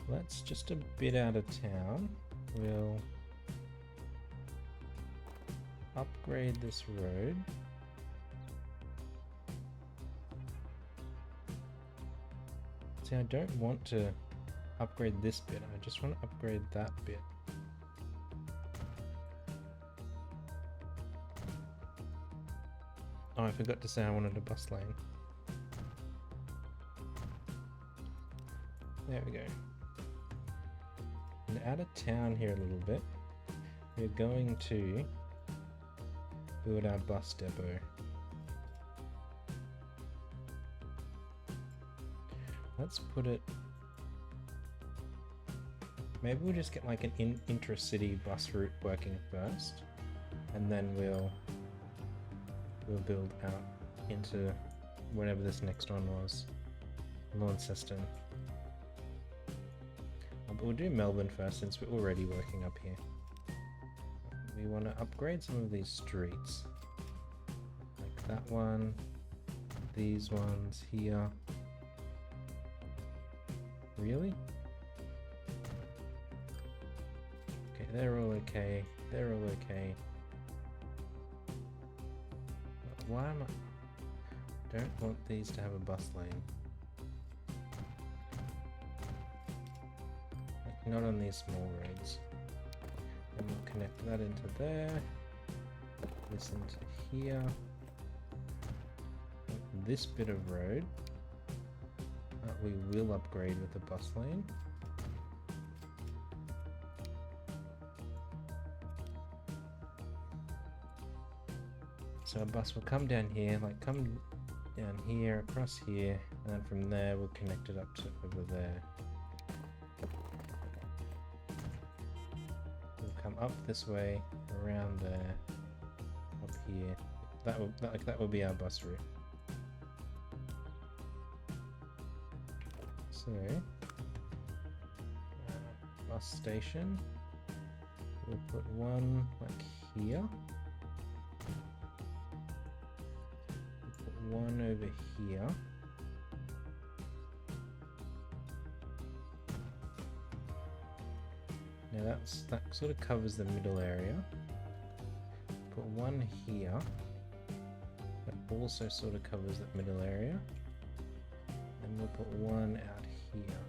Let's just a bit out of town. We'll upgrade this road. See, I don't want to upgrade this bit, I just want to upgrade that bit. Oh, I forgot to say I wanted a bus lane. There we go. And out of town here a little bit, we're going to build our bus depot. Let's put it, maybe we'll just get like an intra-city bus route working first, and then we'll build out into whatever this next one was, Launceston. But we'll do Melbourne first since we're already working up here. We want to upgrade some of these streets, like that one, these ones here. Really? Okay, they're all okay. They're all okay. But why am I... don't want these to have a bus lane. Like, not on these small roads. And we'll connect that into there. This into here. This bit of road. We will upgrade with the bus lane. So a bus will come down here, like come down here, across here, and then from there we'll connect it up to over there. up this way, around there, up here. That will be our bus route. So, bus station. We'll put one like here. We'll put one over here. Now that sort of covers the middle area. Put one here. That also sort of covers that middle area. And we'll put one out here.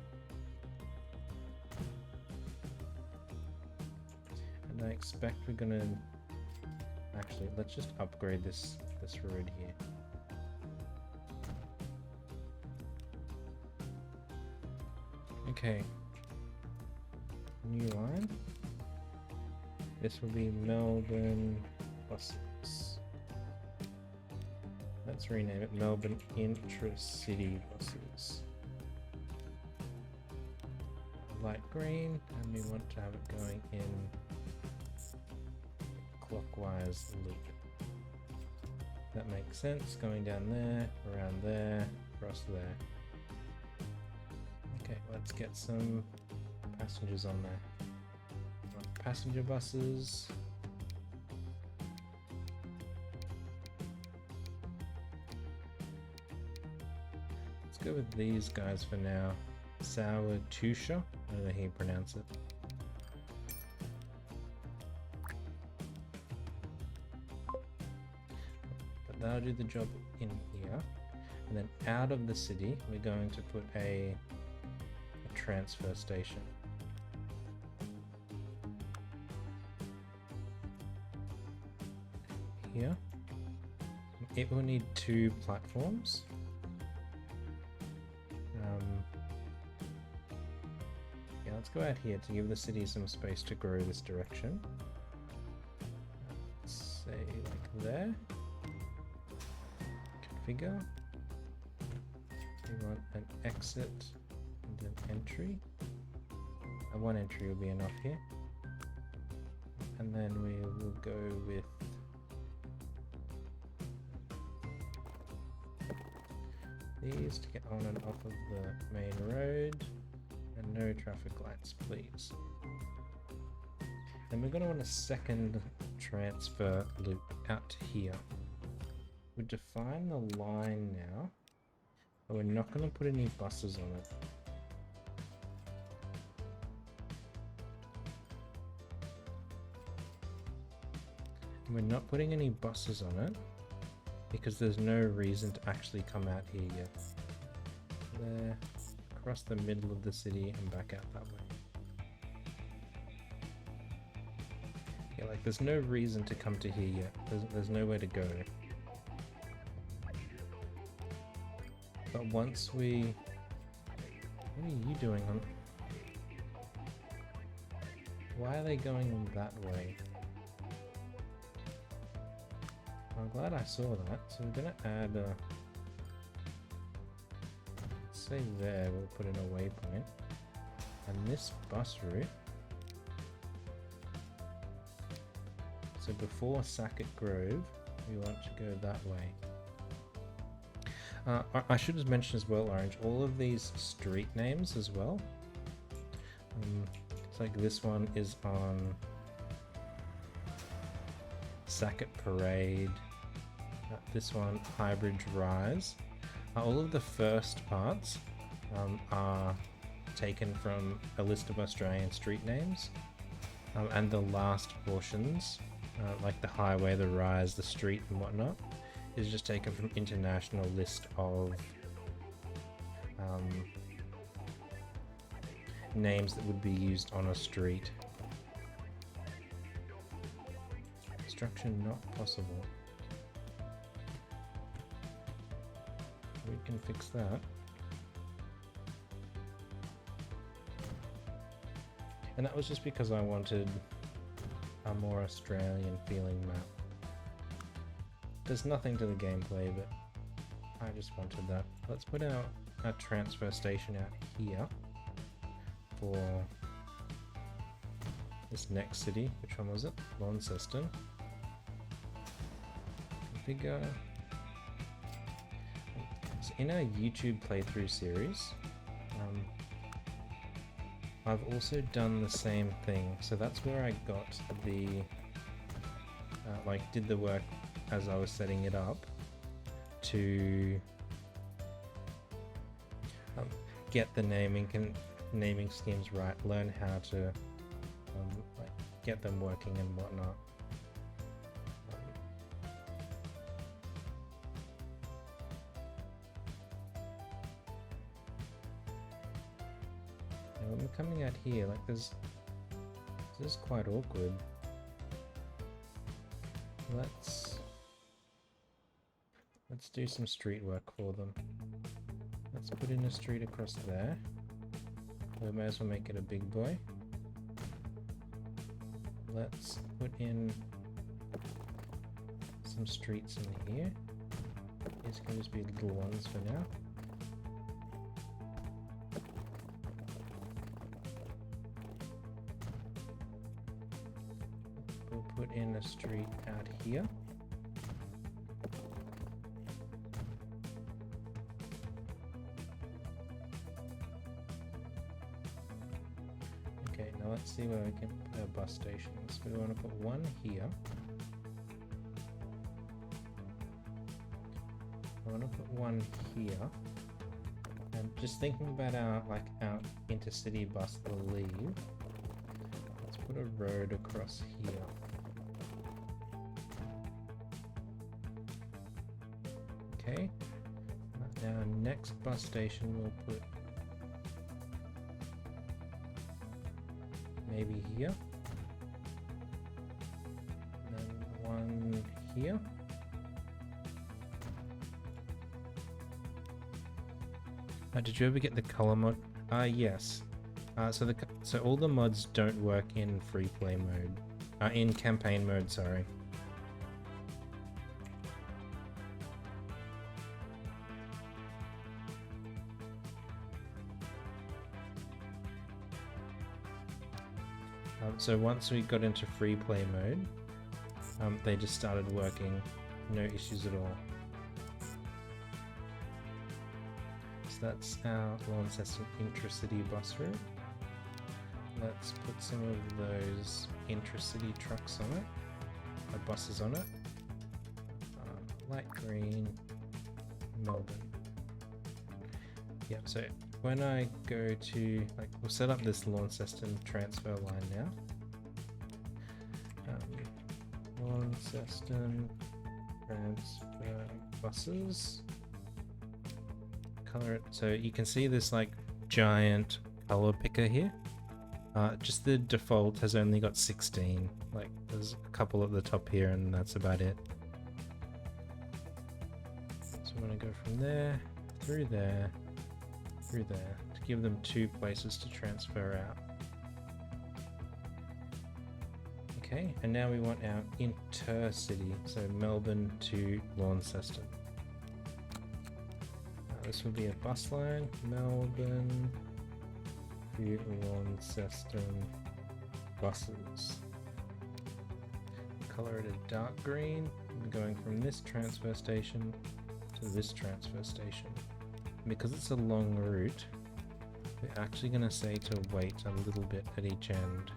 And I expect we're gonna... Actually, let's just upgrade this road here. Okay. New line. This will be Melbourne buses. Let's rename it Melbourne Intra-City buses. Light green, and we want to have it going in clockwise loop. That makes sense. Going down there, around there, across there. Okay, let's get some passengers on there. Passenger buses. Let's go with these guys for now. Sour Tusha. I don't know how you pronounce it. But that'll do the job in here. And then out of the city, we're going to put a transfer station. Here. It will need 2 platforms. Yeah, let's go out here to give the city some space to grow this direction. Let's say like there. Configure. We want an exit and an entry. One entry will be enough here. And then we will go with these to get on and off of the main road, and no traffic lights, please. Then we're going to want a second transfer loop out to here. We define the line now, but we're not going to put any buses on it. We're not putting any buses on it because there's no reason to actually come out here yet. There, across the middle of the city and back out that way. Yeah, like there's no reason to come to here yet. There's nowhere to go. But once we... What are you doing on... Why are they going that way? I'm glad I saw that. So we're gonna add a... Let's say there, we'll put in a waypoint. And this bus route... So before Sackett Grove, we want to go that way. I should have mentioned as well, Orange, all of these street names as well. It's like this one is on Sackett Parade. This one, Highbridge Rise. All of the first parts are taken from a list of Australian street names. And the last portions, like the highway, the rise, the street and whatnot, is just taken from international list of names that would be used on a street. Construction not possible. We can fix that. And that was just because I wanted a more Australian feeling map. There's nothing to the gameplay, but I just wanted that. Let's put our transfer station out here for this next city. Which one was it? Launceston. Configure. So in our YouTube playthrough series, I've also done the same thing. So that's where I got the, did the work as I was setting it up to get the naming schemes right, learn how to get them working and whatnot. When we're coming out here, like this is quite awkward. Let's do some street work for them. Let's put in a street across there. We may as well make it a big boy. Let's put in some streets in here. These can just be little ones for now. We'll put in a street out here. Okay, now let's see where we can put our bus stations. We want to put one here. I want to put one here. And just thinking about our intercity bus that will leave. Let's put a road across here. Okay. Now next bus station we'll put maybe here. And then one here. Did you ever get the color mod? Yes. So all the mods don't work in free play mode. In campaign mode, sorry. So once we got into free play mode, they just started working, no issues at all. So that's our Launceston intracity bus route. Let's put some of those intracity trucks on it, buses on it. Light green, Melbourne. Yep, so when I go to, we'll set up this Launceston transfer line now. Launceston transfer buses. Color it, so you can see this giant color picker here. Just the default has only got 16. There's a couple at the top here and that's about it. So I'm going to go from there, through there, through there, to give them 2 places to transfer out. Okay, and now we want our intercity, so Melbourne to Launceston. This will be a bus line, Melbourne to Launceston buses. Color it a dark green, going from this transfer station to this transfer station. Because it's a long route, we're actually going to say to wait a little bit at each end.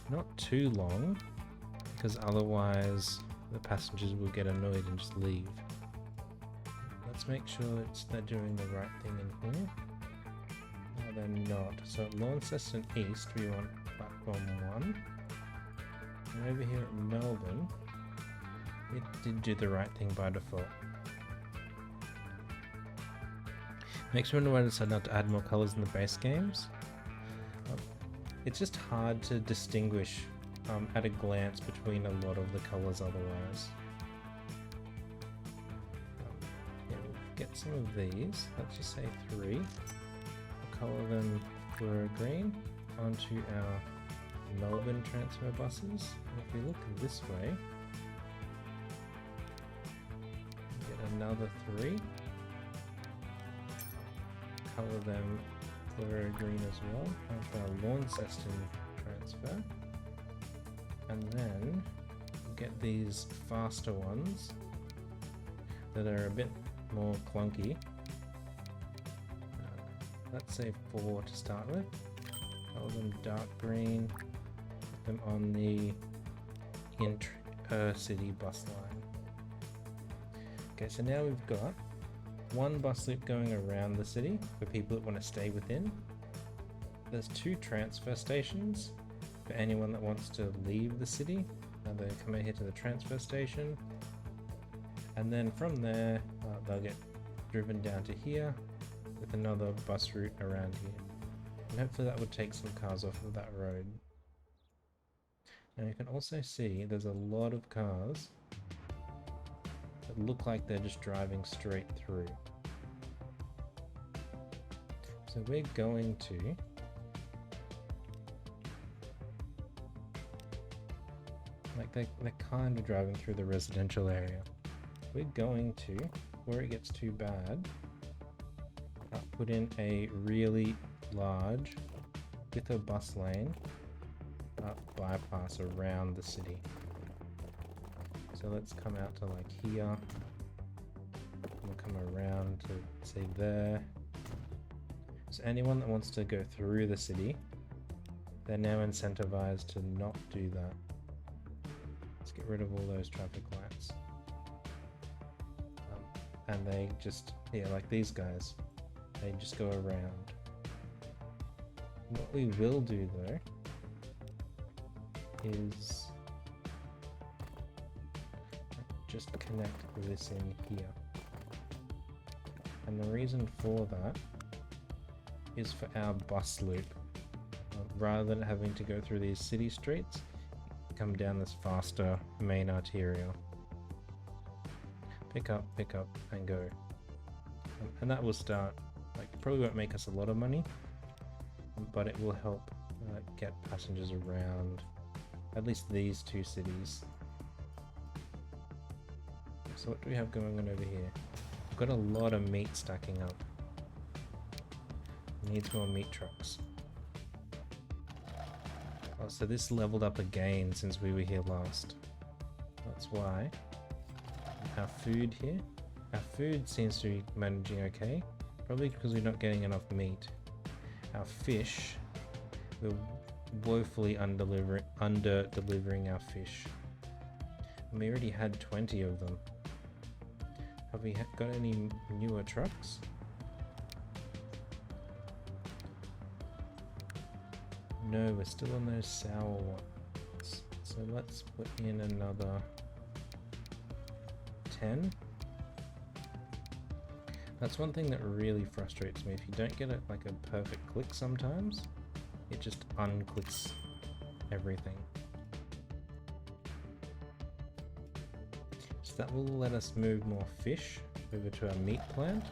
Not too long, because otherwise the passengers will get annoyed and just leave. Let's make sure they're doing the right thing in here. No, they're not. So at Launceston East, we want platform 1. And over here at Melbourne, it did do the right thing by default. Makes me wonder why I decided not to add more colors in the base games. It's just hard to distinguish at a glance between a lot of the colors otherwise. Yeah, we'll get some of these. Let's just say 3. We'll color them fluoro green onto our Melbourne transfer buses. And if we look this way, we'll get another 3. Color them fluoro green as well onto our Launceston transfer. And then get these faster ones that are a bit more clunky. Let's say 4 to start with. Color them dark green. Put them on the inter-city bus line. Okay, so now we've got one bus loop going around the city for people that want to stay within. There's 2 transfer stations for anyone that wants to leave the city. They come out here to the transfer station, and then from there they'll get driven down to here with another bus route around here, and hopefully that would take some cars off of that road. And you can also see there's a lot of cars that look like they're just driving straight through. So we're going to they're kind of driving through the residential area. We're going to, before it gets too bad, put in a really large, with a bus lane, bypass around the city. So let's come out to like here. We'll come around to say there. So anyone that wants to go through the city, they're now incentivized to not do that. Let's get rid of all those traffic lights. And they just, yeah, like these guys, they just go around. What we will do though is just connect this in here. And the reason for that is for our bus loop. Rather than having to go through these city streets, come down this faster main arterial. Pick up, and go. And that will start, like, probably won't make us a lot of money, but it will help get passengers around at least these 2 cities. So what do we have going on over here? We've got a lot of meat stacking up. Needs more meat trucks. Oh, so this leveled up again since we were here last. That's why. Our food here. Our food seems to be managing okay. Probably because we're not getting enough meat. Our fish, we're woefully under delivering our fish. And we already had 20 of them. Have we got any newer trucks? No, we're still on those sour ones. So let's put in another 10. That's one thing that really frustrates me. If you don't get it like a perfect click sometimes, it just unclicks everything. So that will let us move more fish over to our meat plant.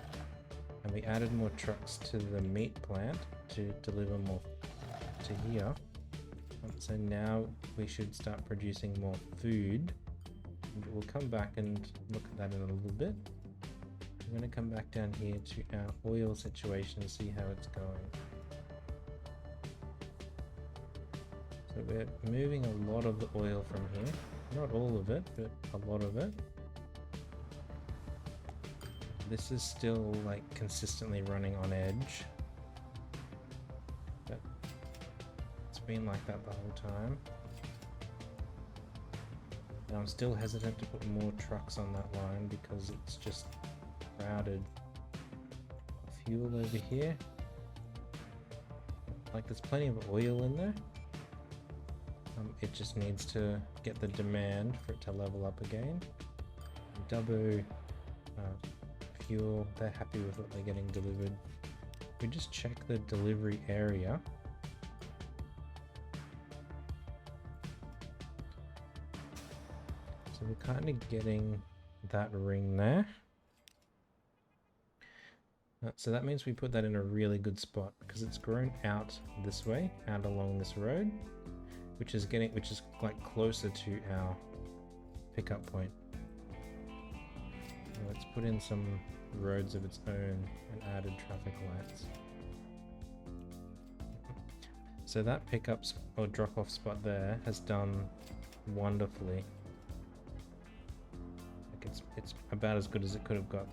And we added more trucks to the meat plant to deliver more to here. So now we should start producing more food. And we'll come back and look at that in a little bit. I'm going to come back down here to our oil situation and see how it's going. So we're moving a lot of the oil from here. Not all of it, but a lot of it. This is still like consistently running on edge. But it's been like that the whole time. And I'm still hesitant to put more trucks on that line because it's just crowded. Fuel over here. Like there's plenty of oil in there. It just needs to get the demand for it to level up again. Dubbo fuel, they're happy with what they're getting delivered. We just check the delivery area. So we're kind of getting that ring there. So that means we put that in a really good spot because it's grown out this way, out along this road, which is like closer to our pickup point. Let's put in some roads of its own and added traffic lights. So that pickup or drop-off spot there has done wonderfully. Like it's about as good as it could have gotten.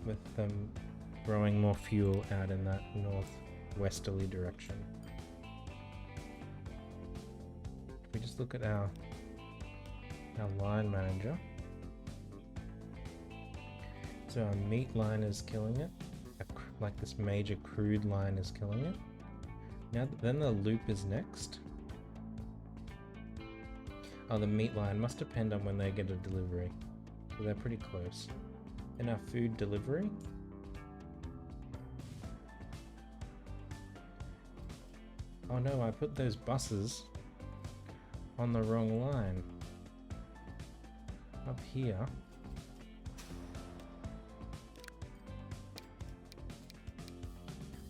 With them throwing more fuel out in that northwesterly direction. If we just look at our line manager. So our meat line is killing it. Like this major crude line is killing it. Now then the loop is next. Oh, the meat line must depend on when they get a delivery. So they're pretty close. And our food delivery. Oh no, I put those buses on the wrong line. Up here.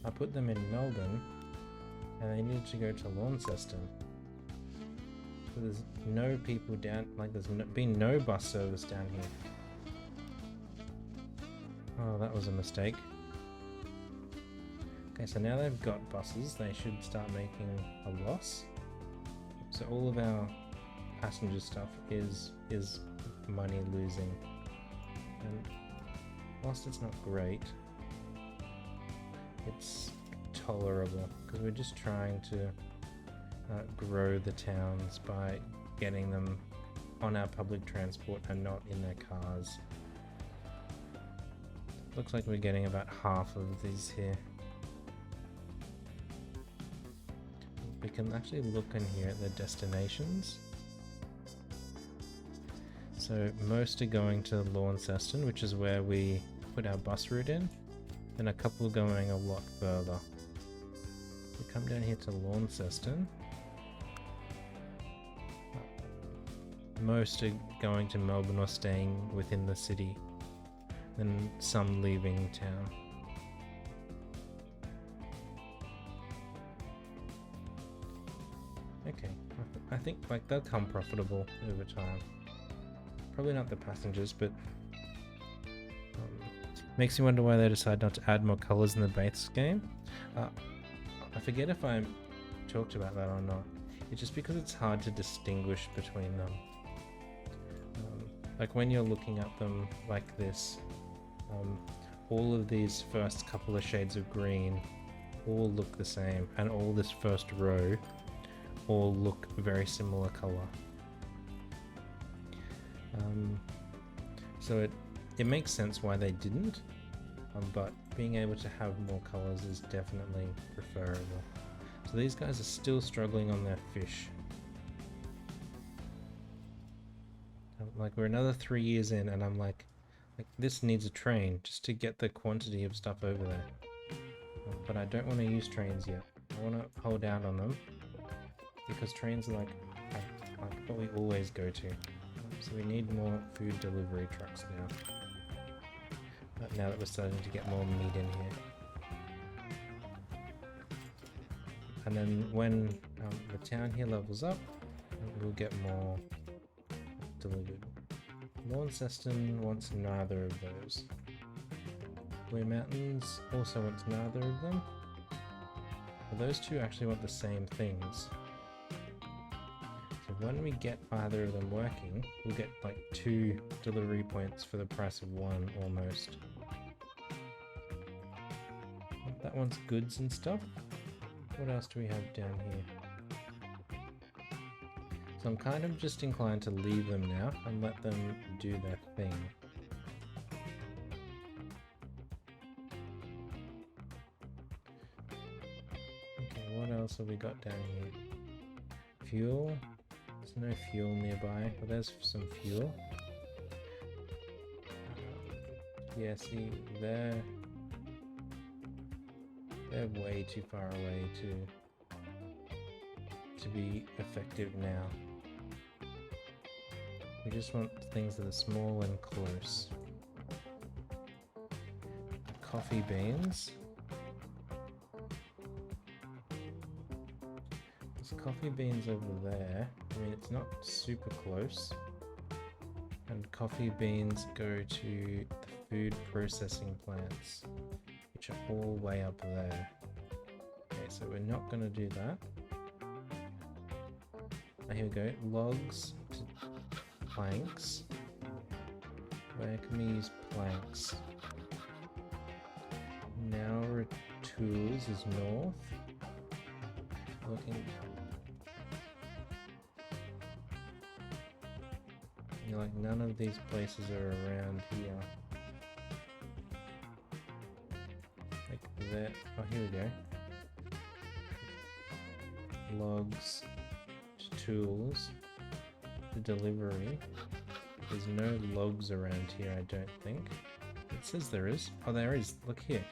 I put them in Melbourne and they needed to go to Launceston. So there's no people down, like there's been no bus service down here. Oh, that was a mistake. Okay, so now they've got buses, they should start making a loss. So all of our passenger stuff is money losing. And whilst it's not great, it's tolerable because we're just trying to grow the towns by getting them on our public transport and not in their cars. Looks like we're getting about half of these here. We can actually look in here at the destinations. So most are going to Launceston, which is where we put our bus route in, and a couple going a lot further. We come down here to Launceston. Most are going to Melbourne or staying within the city, and some leaving town. Okay, I think like they'll come profitable over time. Probably not the passengers, but makes me wonder why they decide not to add more colors in the base game. I forget if I talked about that or not. It's just because it's hard to distinguish between them. Like when you're looking at them like this, all of these first couple of shades of green all look the same, and all this first row all look very similar color. So it makes sense why they didn't, but being able to have more colors is definitely preferable. So these guys are still struggling on their fish. Like we're another 3 years in and I'm like this needs a train just to get the quantity of stuff over there. But I don't want to use trains yet. I want to hold out on them because trains are like what we always go to. So we need more food delivery trucks now. Now that we're starting to get more meat in here. And then when the town here levels up, we'll get more delivered. Launceston wants neither of those. Blue Mountains also wants neither of them. But those two actually want the same things. So when we get either of them working, we'll get like 2 delivery points for the price of 1 almost. That one's goods and stuff. What else do we have down here? So I'm kind of just inclined to leave them now and let them do their thing. Okay, what else have we got down here? Fuel. There's no fuel nearby, but there's some fuel. Yeah, see, they're way too far away to be effective now. We just want things that are small and close. Coffee beans. There's coffee beans over there. I mean, it's not super close. And coffee beans go to the food processing plants, which are all way up there. Okay, so we're not going to do that. Here we go. Logs to planks. Where can we use planks? Now tools is north. Looking. Like none of these places are around here. Like that. Oh, here we go. Logs to tools to delivery. There's no logs around here, I don't think. It says there is. Oh, there is. Look here.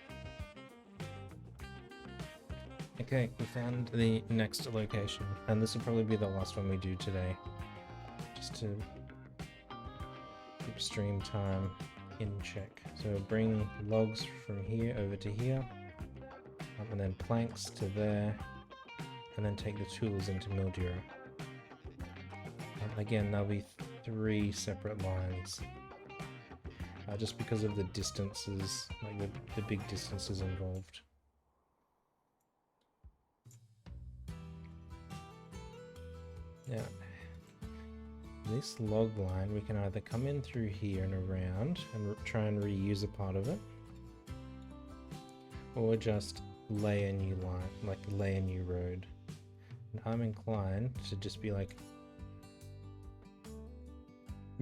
Okay, we found the next location, and this will probably be the last one we do today. Just to keep stream time in check. So bring logs from here over to here, and then planks to there, and then take the tools into Mildura. Again, there'll be 3 separate lines, just because of the distances, like the big distances involved. Now, this log line, we can either come in through here and around and try and reuse a part of it, or just lay a new line, like lay a new road. And I'm inclined to just be like,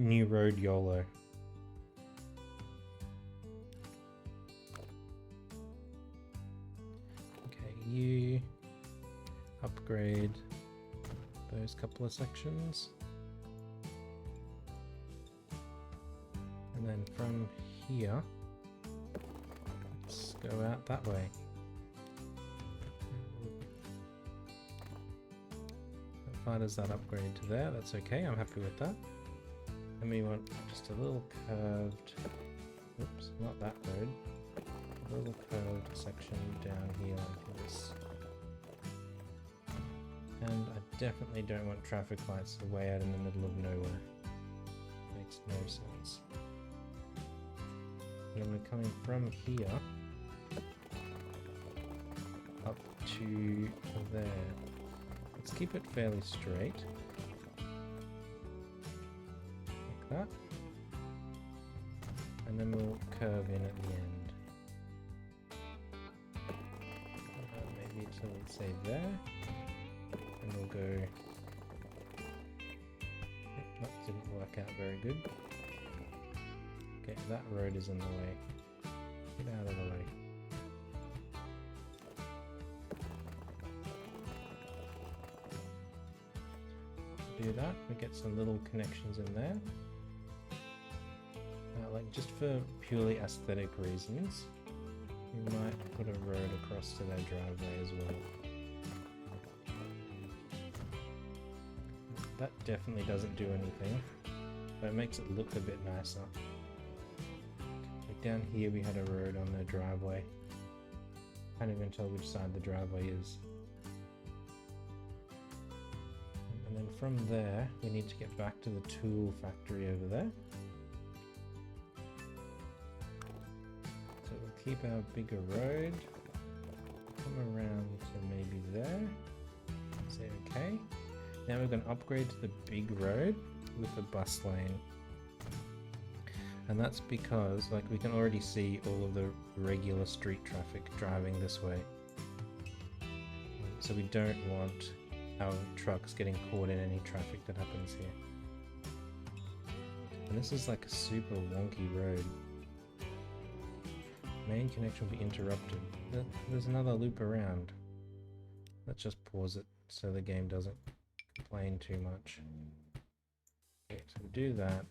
new road YOLO. Okay, you upgrade those couple of sections. And then from here, let's go out that way. How far does that upgrade to there? That's okay, I'm happy with that. And we want just a little curved, oops, not that road, a little curved section down here like this. And I definitely don't want traffic lights way out in the middle of nowhere. Makes no sense. And then we're coming from here up to there. Let's keep it fairly straight. Like that. And then we'll curve in at the end. Maybe to, let's say, there. And we'll go... That didn't work out very good. Okay, that road is in the way. Get out of the way. Do that, we get some little connections in there. Like just for purely aesthetic reasons, we might put a road across to their driveway as well. That definitely doesn't do anything, but it makes it look a bit nicer. Like down here we had a road on their driveway. Can't even tell which side the driveway is. And then from there, we need to get back to the tool factory over there. So we'll keep our bigger road, come around to maybe there, say okay. Now we're going to upgrade to the big road with the bus lane. And that's because, like, we can already see all of the regular street traffic driving this way. So we don't want our trucks getting caught in any traffic that happens here. And this is like a super wonky road. Main connection will be interrupted. There's another loop around. Let's just pause it so the game doesn't complain too much. Okay, so do that.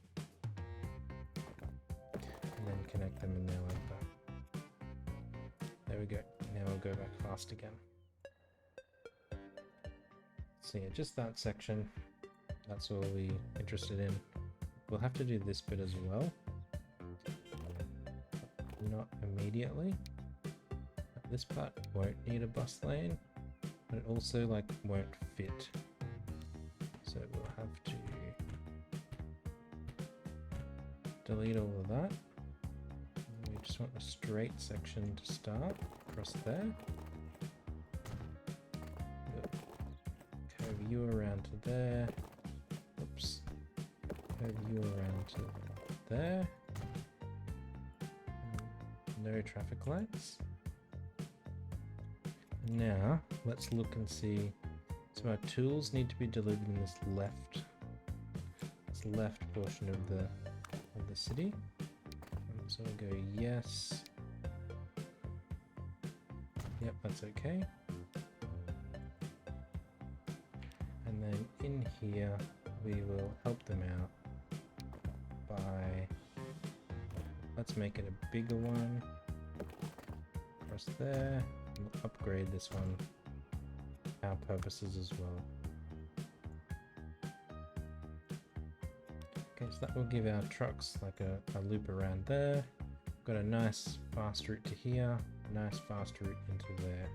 And then connect them in there like that. There we go. Now we'll go back fast again. So yeah, just that section. That's all we're interested in. We'll have to do this bit as well. Not immediately. This part won't need a bus lane, but it also like won't fit. So we'll have to delete all of that. We just want a straight section to start across there. you around to there. Oops. Move you around to there. No traffic lights. Now, let's look and see. So our tools need to be delivered in this left portion of the city. So we'll go yes. Yep, that's okay. And then in here, we will help them out by, let's make it a bigger one. Across there. We'll upgrade this one for our purposes as well. Okay, so that will give our trucks like a loop around there. Got a nice fast route to here, nice fast route into there.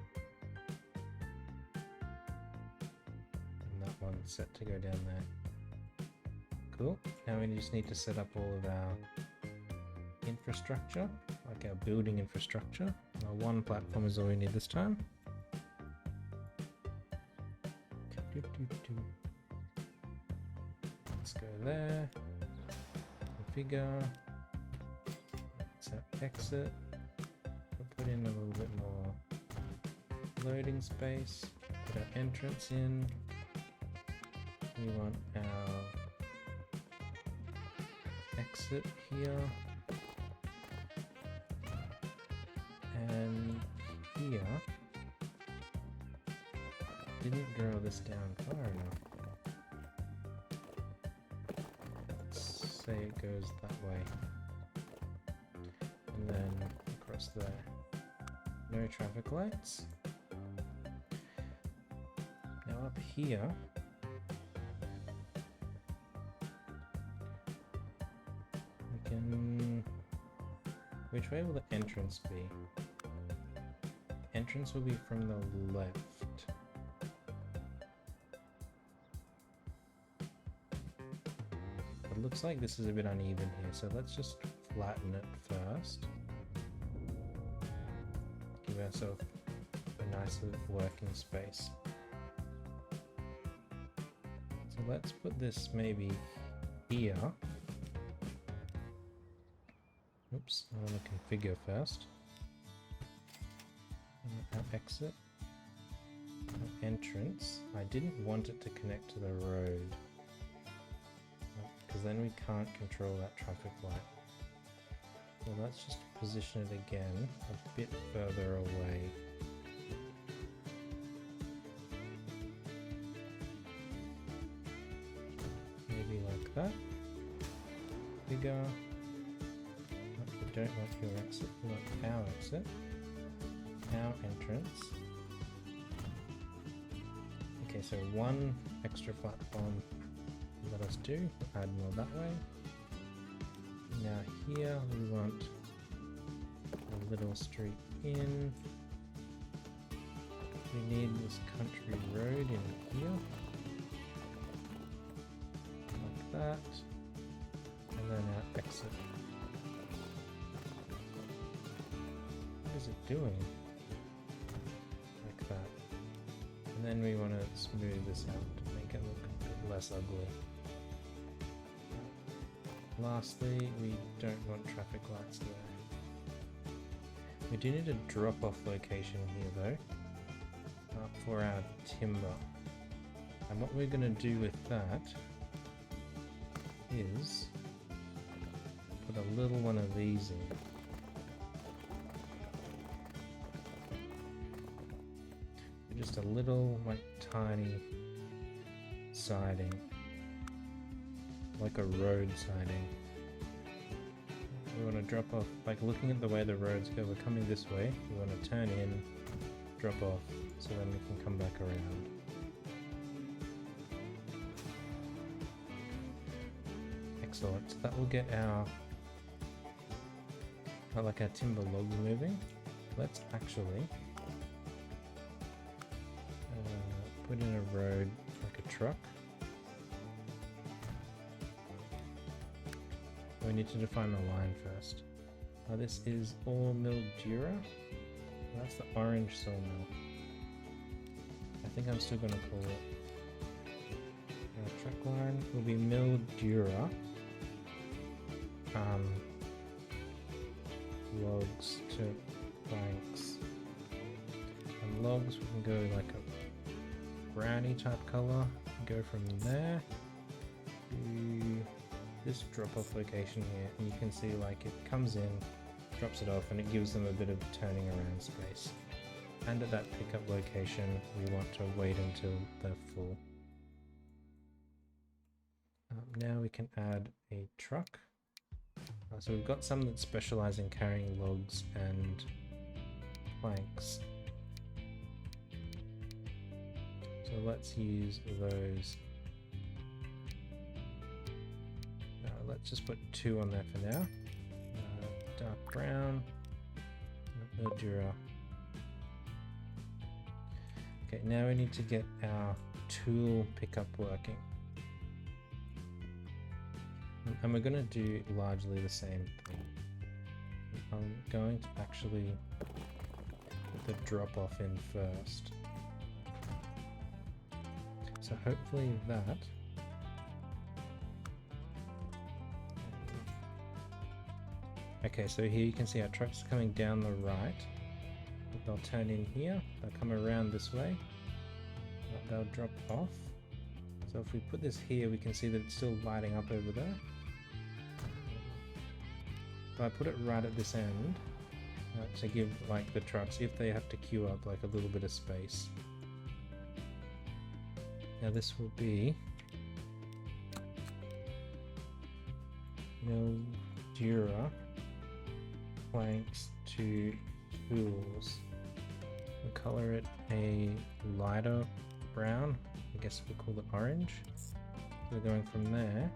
And that one's set to go down there. Cool. Now we just need to set up all of our infrastructure, like our building infrastructure. One platform is all we need this time. Let's go there. Configure. Let's have exit. We'll put in a little bit more loading space. Put our entrance in. We want our exit here. And here, didn't draw this down far enough. Let's say it goes that way. And then across there. No traffic lights. Now up here, we can... Which way will the entrance be? Entrance will be from the left. It looks like this is a bit uneven here, so let's just flatten it first. Give ourselves a nice little working space. So let's put this maybe here. Oops, I want to configure first. Our exit, our entrance. I didn't want it to connect to the road because then we can't control that traffic light. So let's just position it again a bit further away. Maybe like that. Bigger. We don't want your exit, we want our exit. Our entrance. Okay, so one extra platform let us do. Add more that way. Now here we want a little street in. We need this country road in here. Like that. And then our exit. What is it doing? And then we want to smooth this out to make it look a bit less ugly. Lastly, we don't want traffic lights there. We do need a drop-off location here though, for our timber. And what we're going to do with that is put a little one of these in. Just a little, like, tiny siding, like a road siding. We want to drop off, like looking at the way the roads go, we're coming this way, we want to turn in, drop off, so then we can come back around. Excellent, so that will get our timber logs moving. Let's actually put in a road like a truck. We need to define the line first. This is all milled Dura. That's the orange sawmill. I think I'm still going to call it Track line will be Mildura. Logs to planks. And logs, we can go like a brownie type color. Go from there to this drop off location here, and you can see like it comes in, drops it off, and it gives them a bit of turning around space. And at that pickup location, we want to wait until they're full. Now we can add a truck. So we've got some that specialize in carrying logs and planks. So let's use those. Let's just put 2 on there for now. Dark brown, Mildura. Okay, now we need to get our tool pickup working. And we're going to do largely the same thing. I'm going to actually put the drop off in first. So hopefully that. Okay, so here you can see our trucks coming down the right. They'll turn in here, they'll come around this way, they'll drop off. So if we put this here, we can see that it's still lighting up over there. If I put it right at this end, to give like the trucks, if they have to queue up, like a little bit of space. Now this will be Mildura planks to tools. We'll color it a lighter brown. I guess we'll call it orange. So we're going from there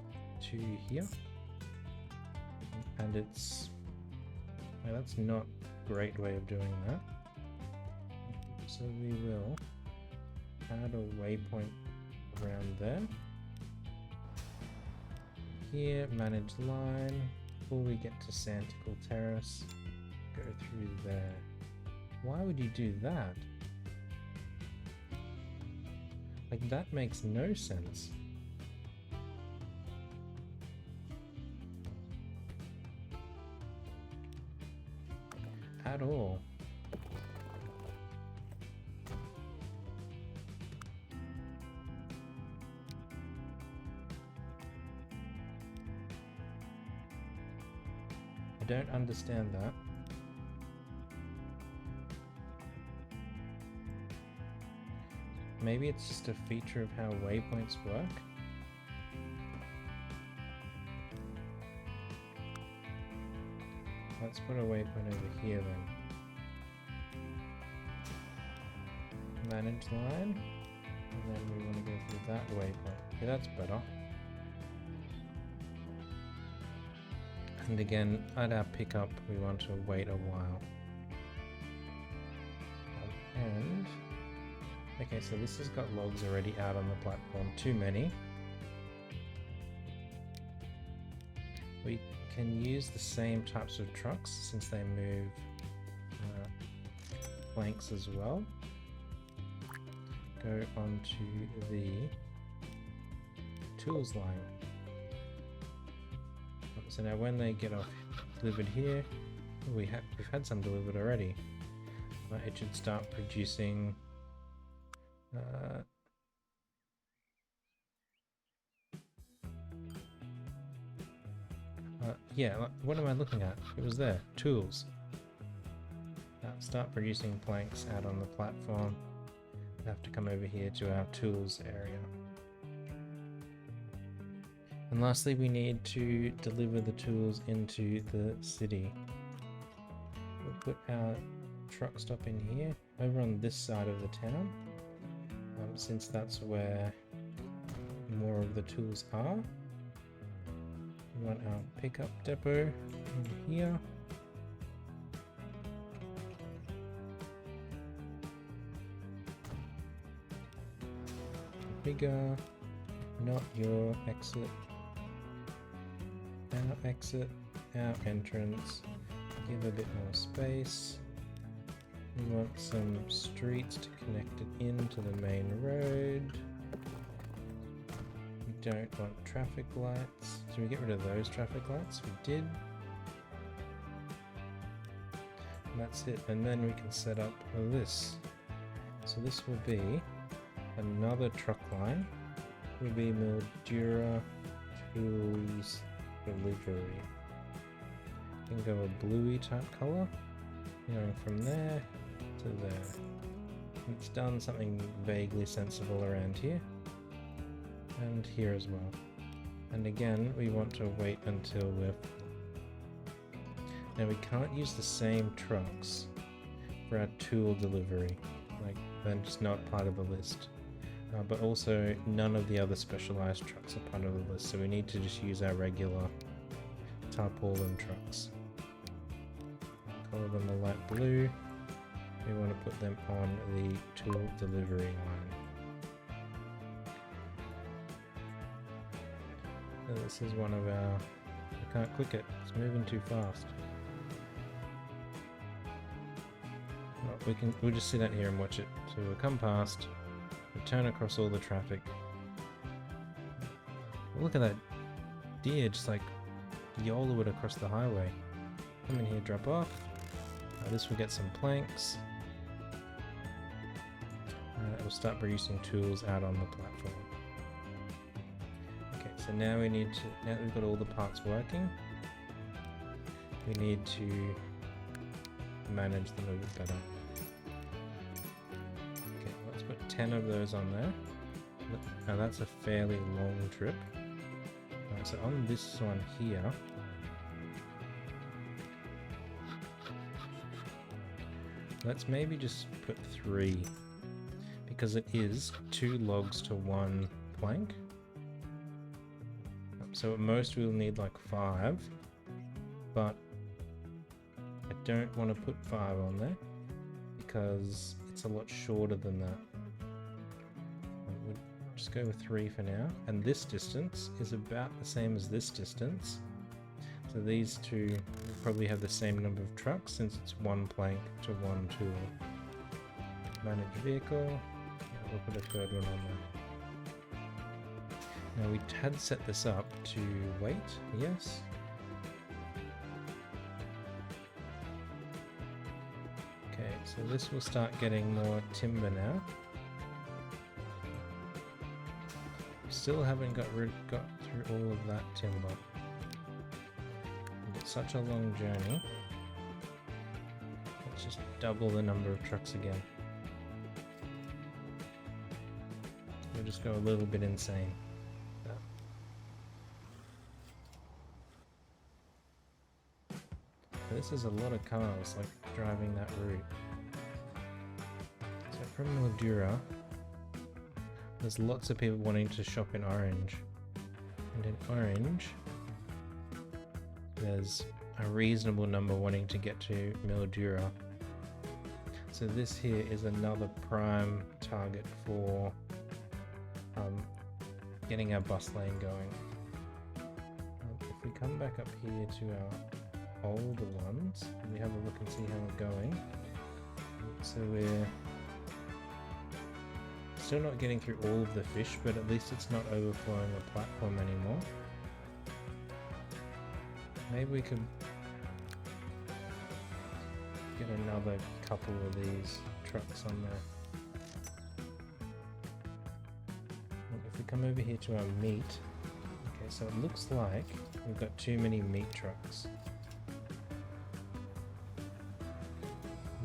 to here. And it's... well, that's not a great way of doing that. So we will add a waypoint around there. Here, manage line. Before we get to Santical Terrace, go through there. Why would you do that? Like, that makes no sense. At all. I don't understand that. Maybe it's just a feature of how waypoints work. Let's put a waypoint over here then. Manage line. And then we want to go through that waypoint. Okay, that's better. And again, at our pickup, we want to wait a while. And okay, so this has got logs already out on the platform, too many. We can use the same types of trucks since they move planks as well. Go on to the tools line. So now when they get off delivered here, we've had some delivered already. It should start producing yeah, what am I looking at? It was there. Tools. Start producing planks out on the platform. We have to come over here to our tools area. And lastly, we need to deliver the tools into the city. We'll put our truck stop in here, over on this side of the town, since that's where more of the tools are. We want our pickup depot in here. Bigger, not your exit. Our exit, our entrance. Give a bit more space. We want some streets to connect it into the main road. don't want traffic lights. Did we get rid of those traffic lights? We did. And that's it. And then we can set up this. So this will be another truck line. It will be Mildura Tools Delivery. You can go a bluey type color. Going from there to there. It's done something vaguely sensible around here. And here as well. And again, we want to wait until we're... Now we can't use the same trucks for our tool delivery. Like, they're just not part of the list. But also, none of the other specialized trucks are part of the list, so we need to just use our regular tarpaulin trucks. Color them a light blue. We want to put them on the tool delivery line. So this is one of our... I can't click it, it's moving too fast. Well, we'll just sit out here and watch it. So we'll come past, we'll turn across all the traffic. Look at that deer just like YOLO it across the highway. Come in here, drop off. This will get some planks. We'll start producing tools out on the platform. Okay, so now we need to, now that we've got all the parts working, we need to manage them a bit better. Okay, let's put 10 of those on there. Now that's a fairly long trip. So on this one here, let's maybe just put 3, because it is 2 logs to 1 plank. So at most we'll need like 5, but I don't want to put 5 on there because it's a lot shorter than that. We'll just go with 3 for now, and this distance is about the same as this distance. So these two will probably have the same number of trucks since it's 1 plank to 1 tool. Manage vehicle. Yeah, we'll put a 3rd one on there. Now we had set this up to wait, yes. Okay, so this will start getting more timber now. Still haven't got through all of that timber. It's such a long journey. Let's just double the number of trucks again. We'll just go a little bit insane. This is a lot of cars like driving that route. So from Mildura, there's lots of people wanting to shop in Orange. And in Orange, there's a reasonable number wanting to get to Mildura. So this here is another prime target for getting our bus lane going. If we come back up here to our older ones, and we have a look and see how we're going. So we're still not getting through all of the fish, but at least it's not overflowing the platform anymore. Maybe we could get another couple of these trucks on there. And if we come over here to our meat, okay, so it looks like we've got too many meat trucks.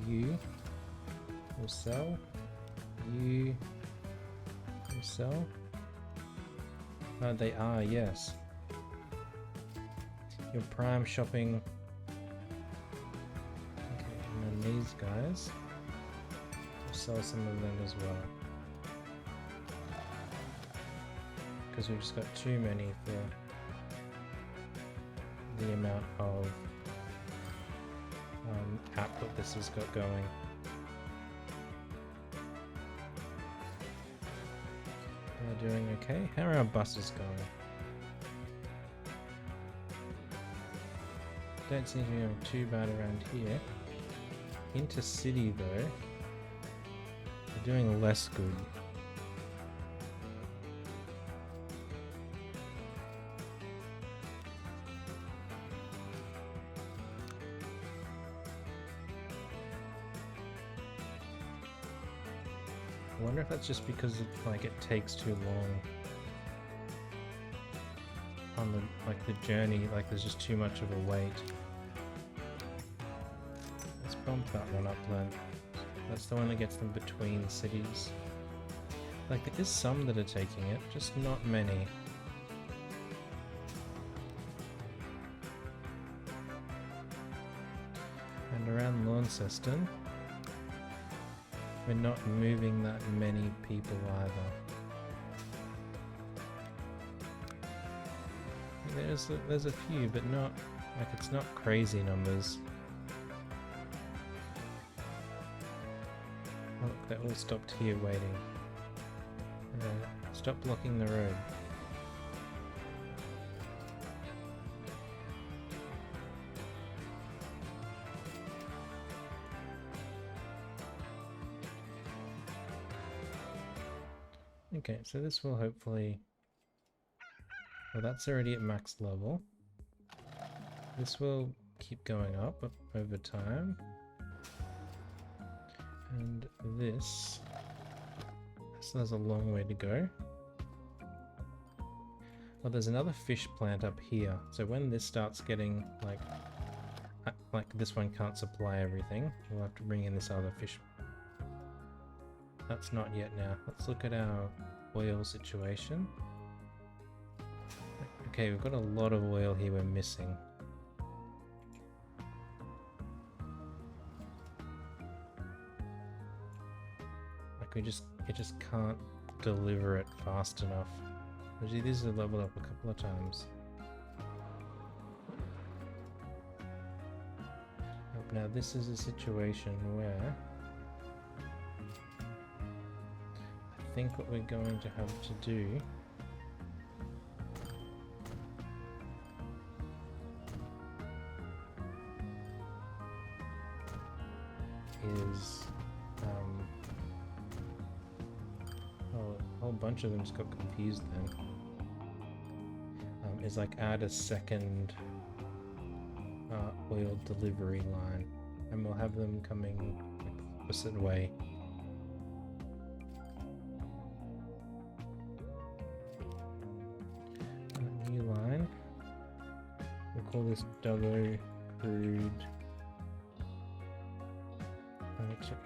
You will sell. You will sell. Oh, they are, yes. Your prime shopping. Okay, and then these guys. We'll sell some of them as well. Because we've just got too many for the amount of output this has got going. We're doing okay. How are our buses going? Don't seem to be going too bad around here. Intercity though, they're doing less good. I wonder if that's just because it takes too long on the journey, there's just too much of a wait. Let's bump that one up then. That's the one that gets them between cities. There is some that are taking it, just not many. And around Launceston, we're not moving that many people either. There's a few, but not it's not crazy numbers. Oh, look, they're all stopped here waiting. Stop blocking the road. Okay, so this will hopefully... Well, that's already at max level. This will keep going up over time. And this has a long way to go. Well, there's another fish plant up here. So when this starts getting like this one can't supply everything, we'll have to bring in this other fish. That's not yet now. Let's look at our oil situation. Okay, we've got a lot of oil here we're missing. It just can't deliver it fast enough. Actually, these are leveled up a couple of times. Now this is a situation where I think what we're going to have to do is a whole bunch of them just got confused then. Is add a second oil delivery line, and we'll have them coming the opposite way. A new line. We'll call this Dubbo Crude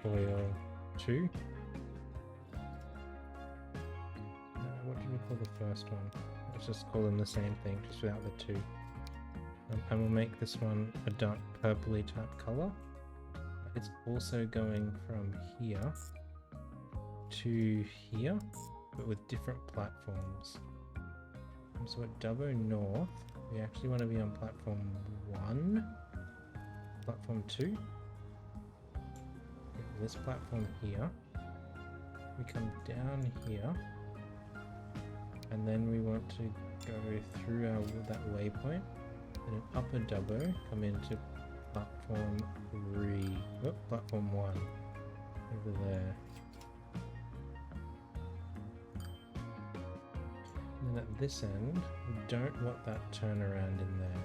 Oil 2. What did we call the first one? Let's just call them the same thing, just without the 2. And we'll make this one a dark purpley type color. It's also going from here to here, but with different platforms. So at Dubbo North, we actually want to be on platform 1, platform 2. This platform here. We come down here, and then we want to go through that waypoint. And in Upper Dubbo, come into platform 3, platform 1, over there. And then at this end, we don't want that turnaround in there.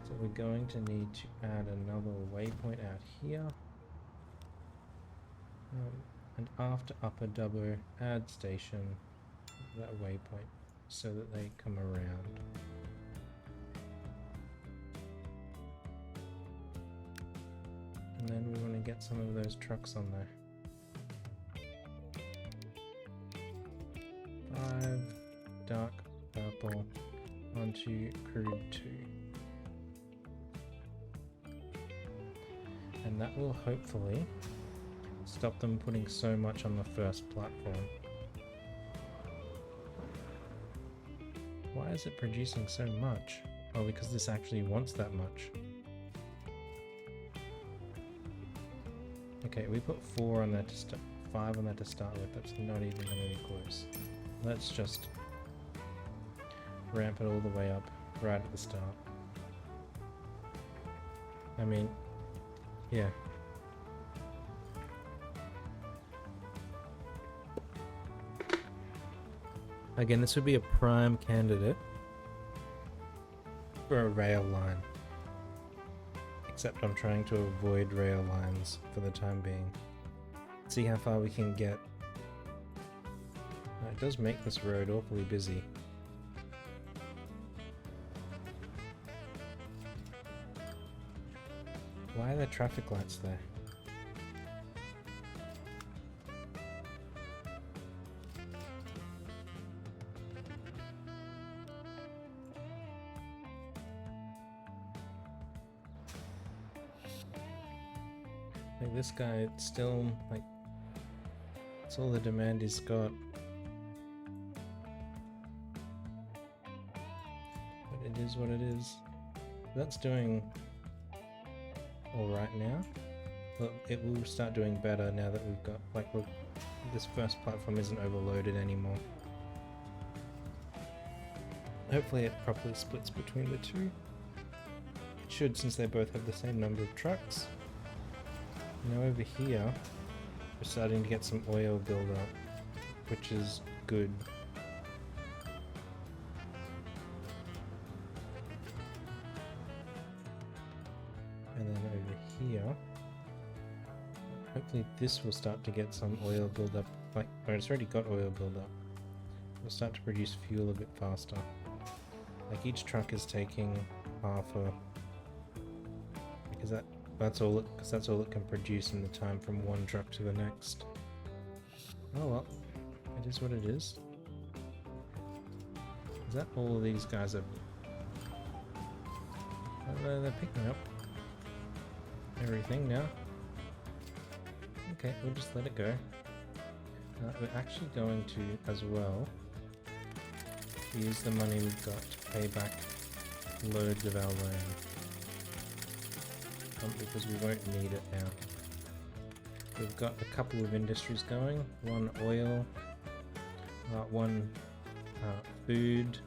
So we're going to need to add another waypoint out here. And after Upper Dubbo, add station, that waypoint, so that they come around. And then we want to get some of those trucks on there. 5 dark purple onto crude 2. And that will hopefully stop them putting so much on the first platform. Why is it producing so much? Oh, because this actually wants that much. Okay, we put 4 on there to start, 5 on there to start with. That's not even going to be close. Let's just ramp it all the way up right at the start. I mean, yeah. Again, this would be a prime candidate for a rail line. Except I'm trying to avoid rail lines for the time being. See how far we can get It does make this road awfully busy. Why are there traffic lights there? Like this guy, it's still like, that's all the demand he's got. But it is what it is. That's doing alright now. But it will start doing better now that we've got, like, look, this first platform isn't overloaded anymore. Hopefully it properly splits between the two. It should, since they both have the same number of trucks. Now over here, we're starting to get some oil build up, which is good. And then over here, hopefully this will start to get some oil build up, like, or it's already got oil build up. We'll start to produce fuel a bit faster. Like each truck is taking half a, because that's all it can produce in the time from one truck to the next. Oh well, it is what it is. Is that all of these guys are? They're picking up everything now. Okay, we'll just let it go. We're actually going to, as well, use the money we've got to pay back loads of our land. Because we won't need it now. We've got a couple of industries going. One oil, one food,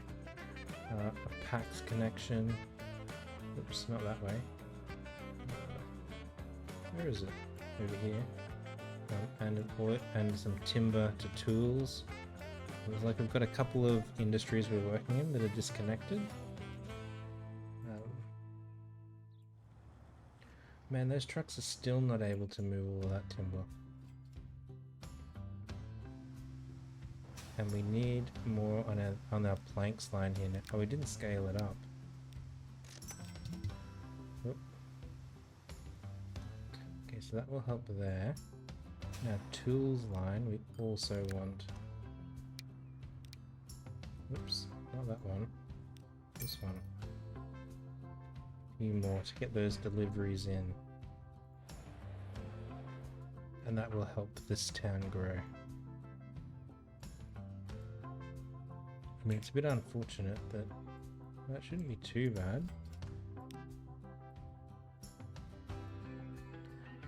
a PAX connection. Oops, not that way. Where is it? Over here. And an oil and some timber to tools. It was like we've got a couple of industries we're working in that are disconnected. Man, those trucks are still not able to move all that timber. And we need more on our planks line here now. Oh, we didn't scale it up. Oop. Okay, so that will help there. Now, tools line, we also want... Oops, not that one. This one. A few more to get those deliveries in. And that will help this town grow. I mean, it's a bit unfortunate that shouldn't be too bad.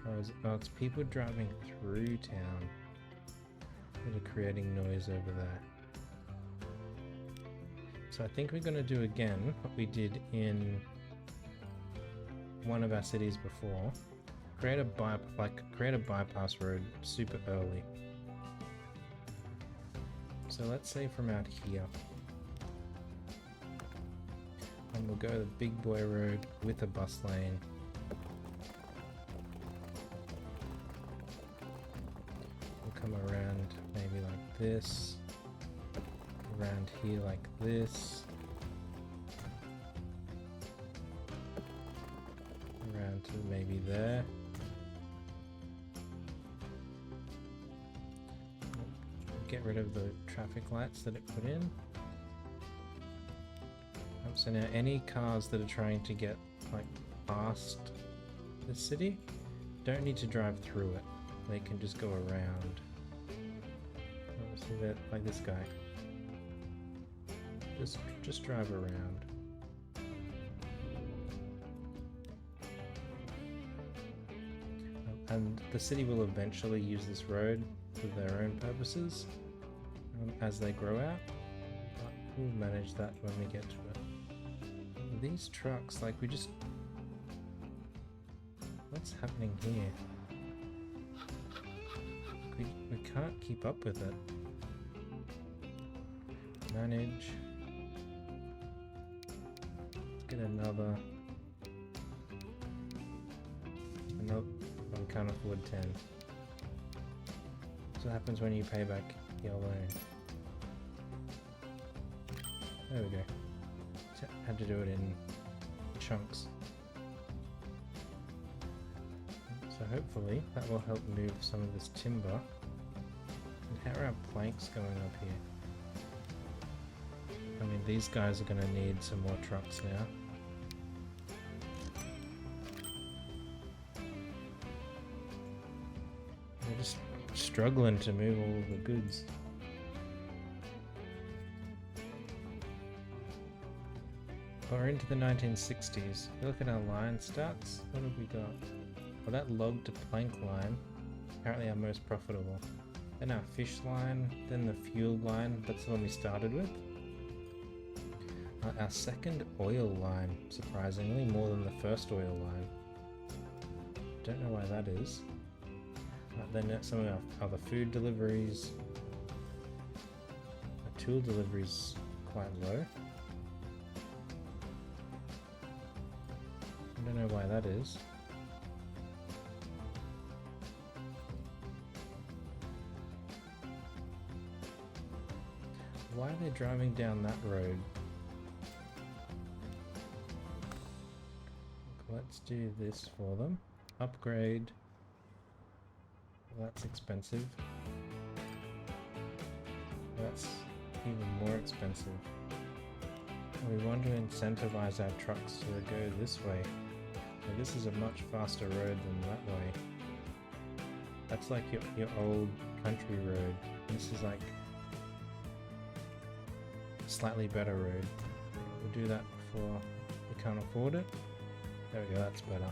Oh, it's people driving through town that are creating noise over there. So I think we're going to do again what we did in one of our cities before. Create a bypass road super early. So let's say from out here, and we'll go the big boy road with a bus lane. We'll come around maybe like this, around here like this, around to maybe there. Get rid of the traffic lights that it put in. So now any cars that are trying to get like past the city don't need to drive through it. They can just go around. See that, like this guy. Just drive around. And the city will eventually use this road for their own purposes as they grow out, but we'll manage that when we get to it. These trucks, like what's happening here? We can't keep up with it. Manage. Let's get another. We can't afford 10. What happens when you pay back your loan? There we go. So I had to do it in chunks. So hopefully that will help move some of this timber. And how are our planks going up here? I mean, these guys are going to need some more trucks now. They're just struggling to move all of the goods. We're into the 1960s. Look at our line stats. What have we got? Well, that log to plank line, apparently our most profitable. Then our fish line, then the fuel line, that's the one we started with. Our second oil line, surprisingly, more than the first oil line. Don't know why that is. Then some of our other food deliveries. Our tool deliveries quite low. I don't know why that is. Why are they driving down that road? Let's do this for them. Upgrade. Well, that's expensive. That's even more expensive. We want to incentivize our trucks to go this way. Now, this is a much faster road than that way. That's like your old country road. This is like a slightly better road. We'll do that before we can't afford it. There we go, that's better.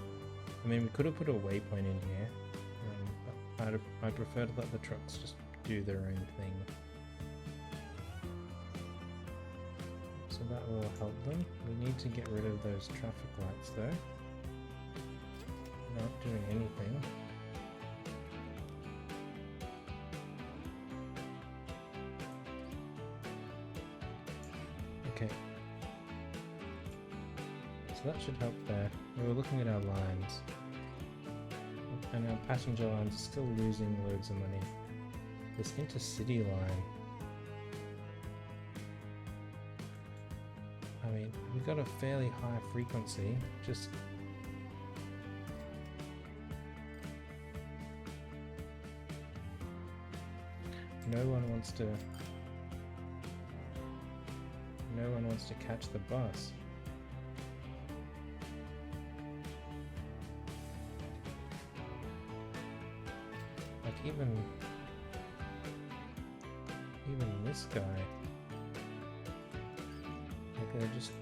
I mean, we could have put a waypoint in here, but I prefer to let the trucks just do their own thing. So that will help them. We need to get rid of those traffic lights though. Not doing anything. Okay. So that should help there. We were looking at our lines. And our passenger lines are still losing loads of money. This intercity line. I mean, we've got a fairly high frequency, just no one wants to catch the bus. Like even this guy. Like they're just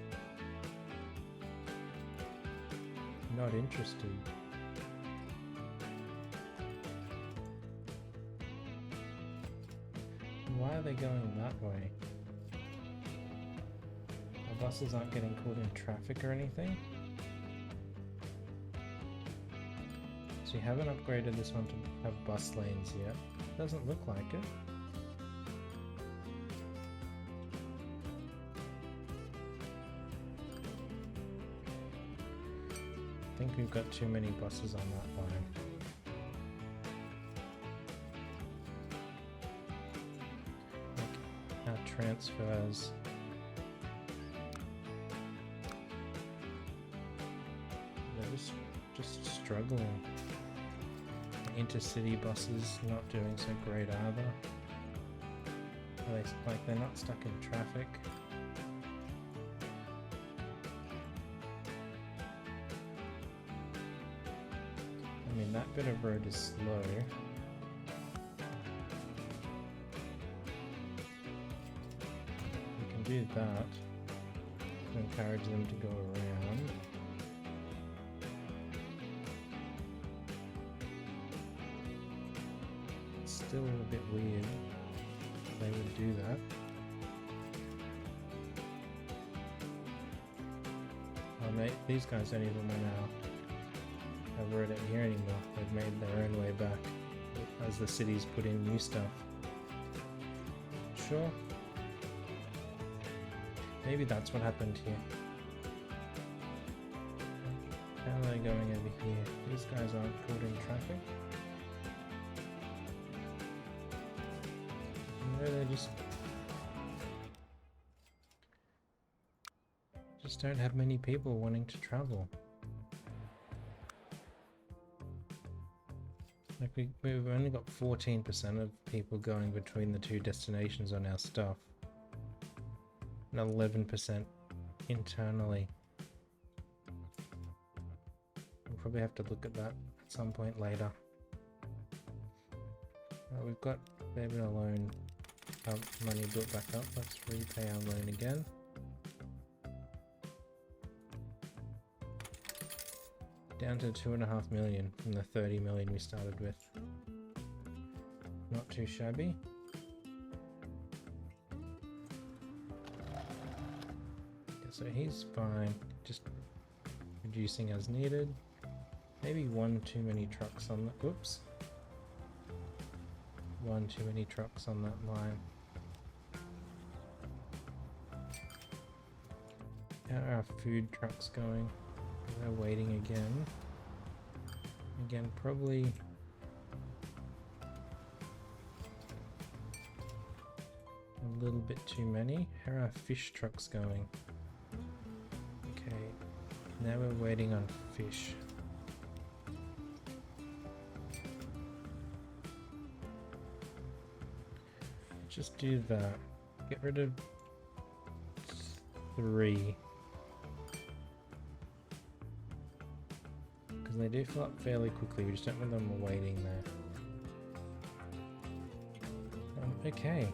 not interested. Why are they going that way? The buses aren't getting caught in traffic or anything. So you haven't upgraded this one to have bus lanes yet. Doesn't look like it. I think we've got too many buses on that line. Our transfers. They're just struggling. Intercity buses not doing so great either. Like they're not stuck in traffic. I mean, that bit of road is slow. We can do that to encourage them to go around. It's still a bit weird they would do that. Oh mate, these guys don't even want our road out here anymore. They've made their own way back as the cities put in new stuff. Sure. Maybe that's what happened here. How are they going over here? These guys aren't caught in traffic. No, they're just just don't have many people wanting to travel. Like we've only got 14% of people going between the two destinations on our stuff. And 11% internally. We'll probably have to look at that at some point later. We've got a fair bit of loan money built back up. Let's repay our loan again. Down to 2.5 million from the 30 million we started with. Not too shabby. Okay, so he's fine, just reducing as needed. Maybe one too many trucks on the, oops. One too many trucks on that line. How are our food trucks going? They're waiting again. Again, probably a little bit too many. How are our fish trucks going? Okay, now we're waiting on fish. Just do that. Get rid of 3. Because they do fill up fairly quickly, we just don't want them waiting there. Okay.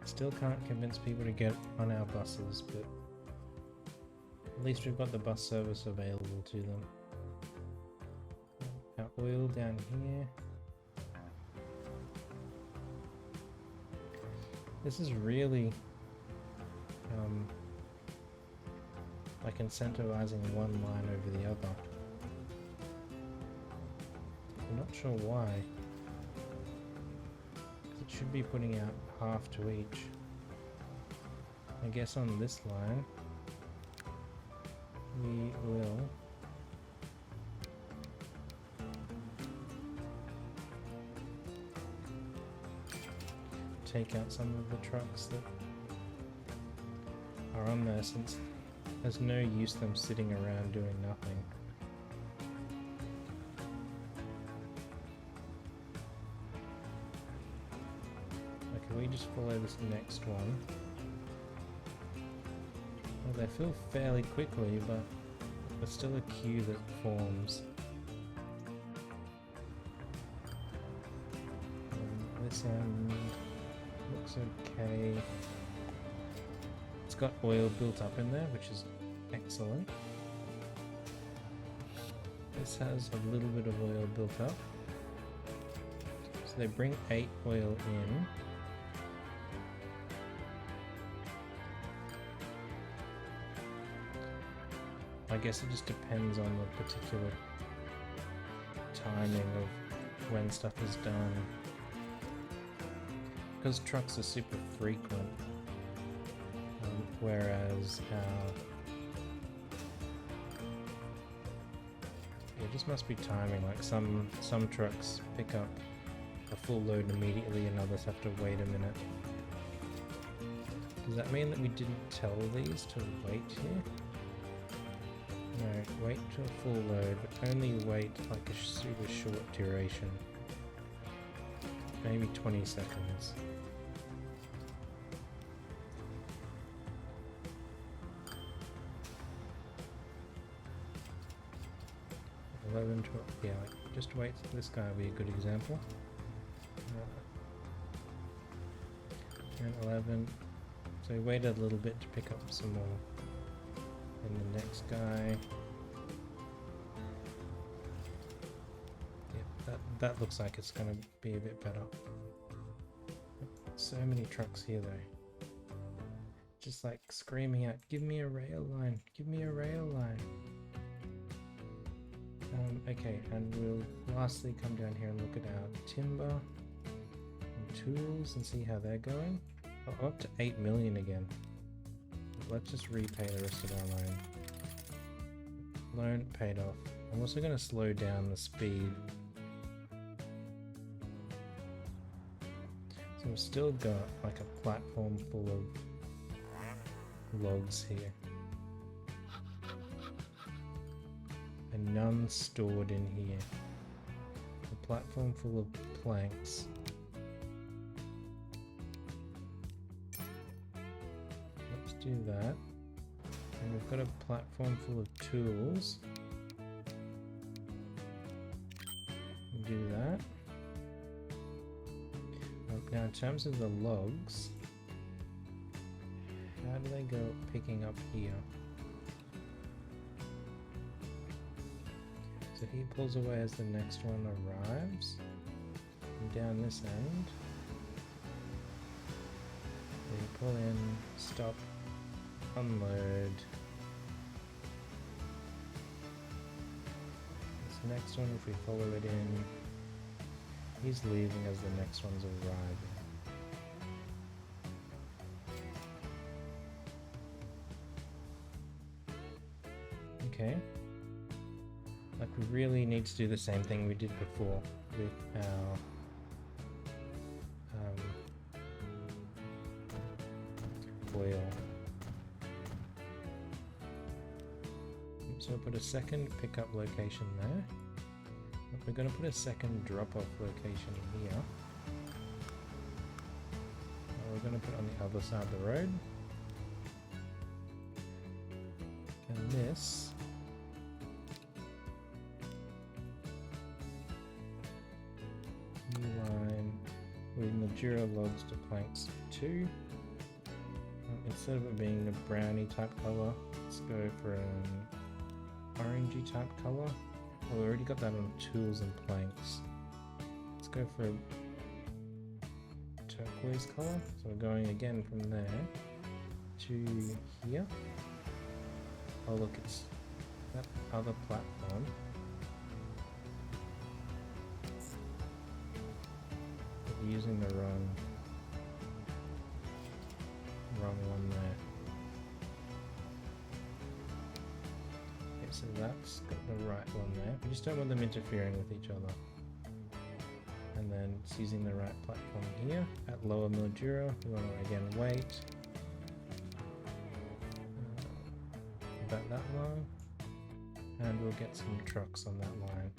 Still can't convince people to get on our buses, but at least we've got the bus service available to them. Our oil down here. This is really like incentivizing one line over the other. I'm not sure why. Because it should be putting out half to each. I guess on this line we will take out some of the trucks that are on there, since there's no use them sitting around doing nothing. Okay, we just follow this next one. Well, they fill fairly quickly, but there's still a queue that forms. This end looks okay. It's got oil built up in there, which is excellent. This has a little bit of oil built up. So they bring 8 oil in. I guess it just depends on the particular timing of when stuff is done. Because trucks are super frequent, whereas it just must be timing. Like some trucks pick up a full load immediately, and others have to wait a minute. Does that mean that we didn't tell these to wait here? No, wait to a full load, but only wait like a super short duration. Maybe 20 seconds. Yeah, like, just wait. This guy will be a good example. 10, 11. So we waited a little bit to pick up some more. And the next guy. Yeah, that looks like it's going to be a bit better. So many trucks here though. Just like screaming out, give me a rail line, give me a rail line. Okay, and we'll lastly come down here and look at our timber and tools and see how they're going. Oh, up to 8 million again. Let's just repay the rest of our loan. Loan paid off. I'm also going to slow down the speed. So we've still got like a platform full of logs here. And none stored in here. A platform full of planks. Let's do that. And we've got a platform full of tools. We'll do that. Now in terms of the logs, how do they go picking up here? So he pulls away as the next one arrives. And down this end, they pull in, stop, unload. This next one, if we follow it in, he's leaving as the next one's arriving. Okay. Like we really need to do the same thing we did before with our oil. So we'll put a second pickup location there. We're going to put a second drop-off location here. We're going to put it on the other side of the road. And this new line with Madura logs to planks 2. Instead of it being a brownie type color, let's go for an orangey type color. Well, we already got that on tools and planks. Let's go for a turquoise color. So we're going again from there to here. Oh look, it's that other platform. But we're using the wrong one there. So that's got the right one there. We just don't want them interfering with each other. And then it's using the right platform here at lower Mildura. We want to again wait about that long, and we'll get some trucks on that line.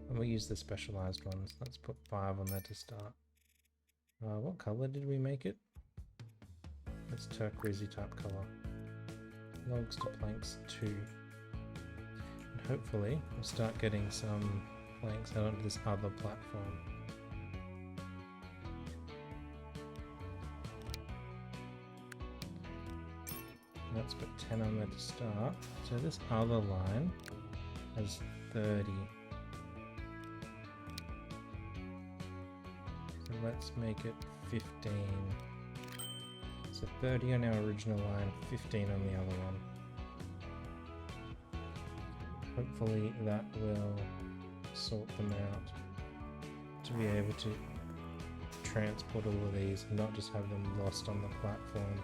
And we'll use the specialized ones. Let's put 5 on there to start. What color did we make it? That's turquoisey type color. Logs to planks 2. And hopefully we'll start getting some planks out onto this other platform. Let's put 10 on there to start. So this other line has 30. So let's make it 15. So 30 on our original line, 15 on the other one. Hopefully that will sort them out to be able to transport all of these and not just have them lost on the platform.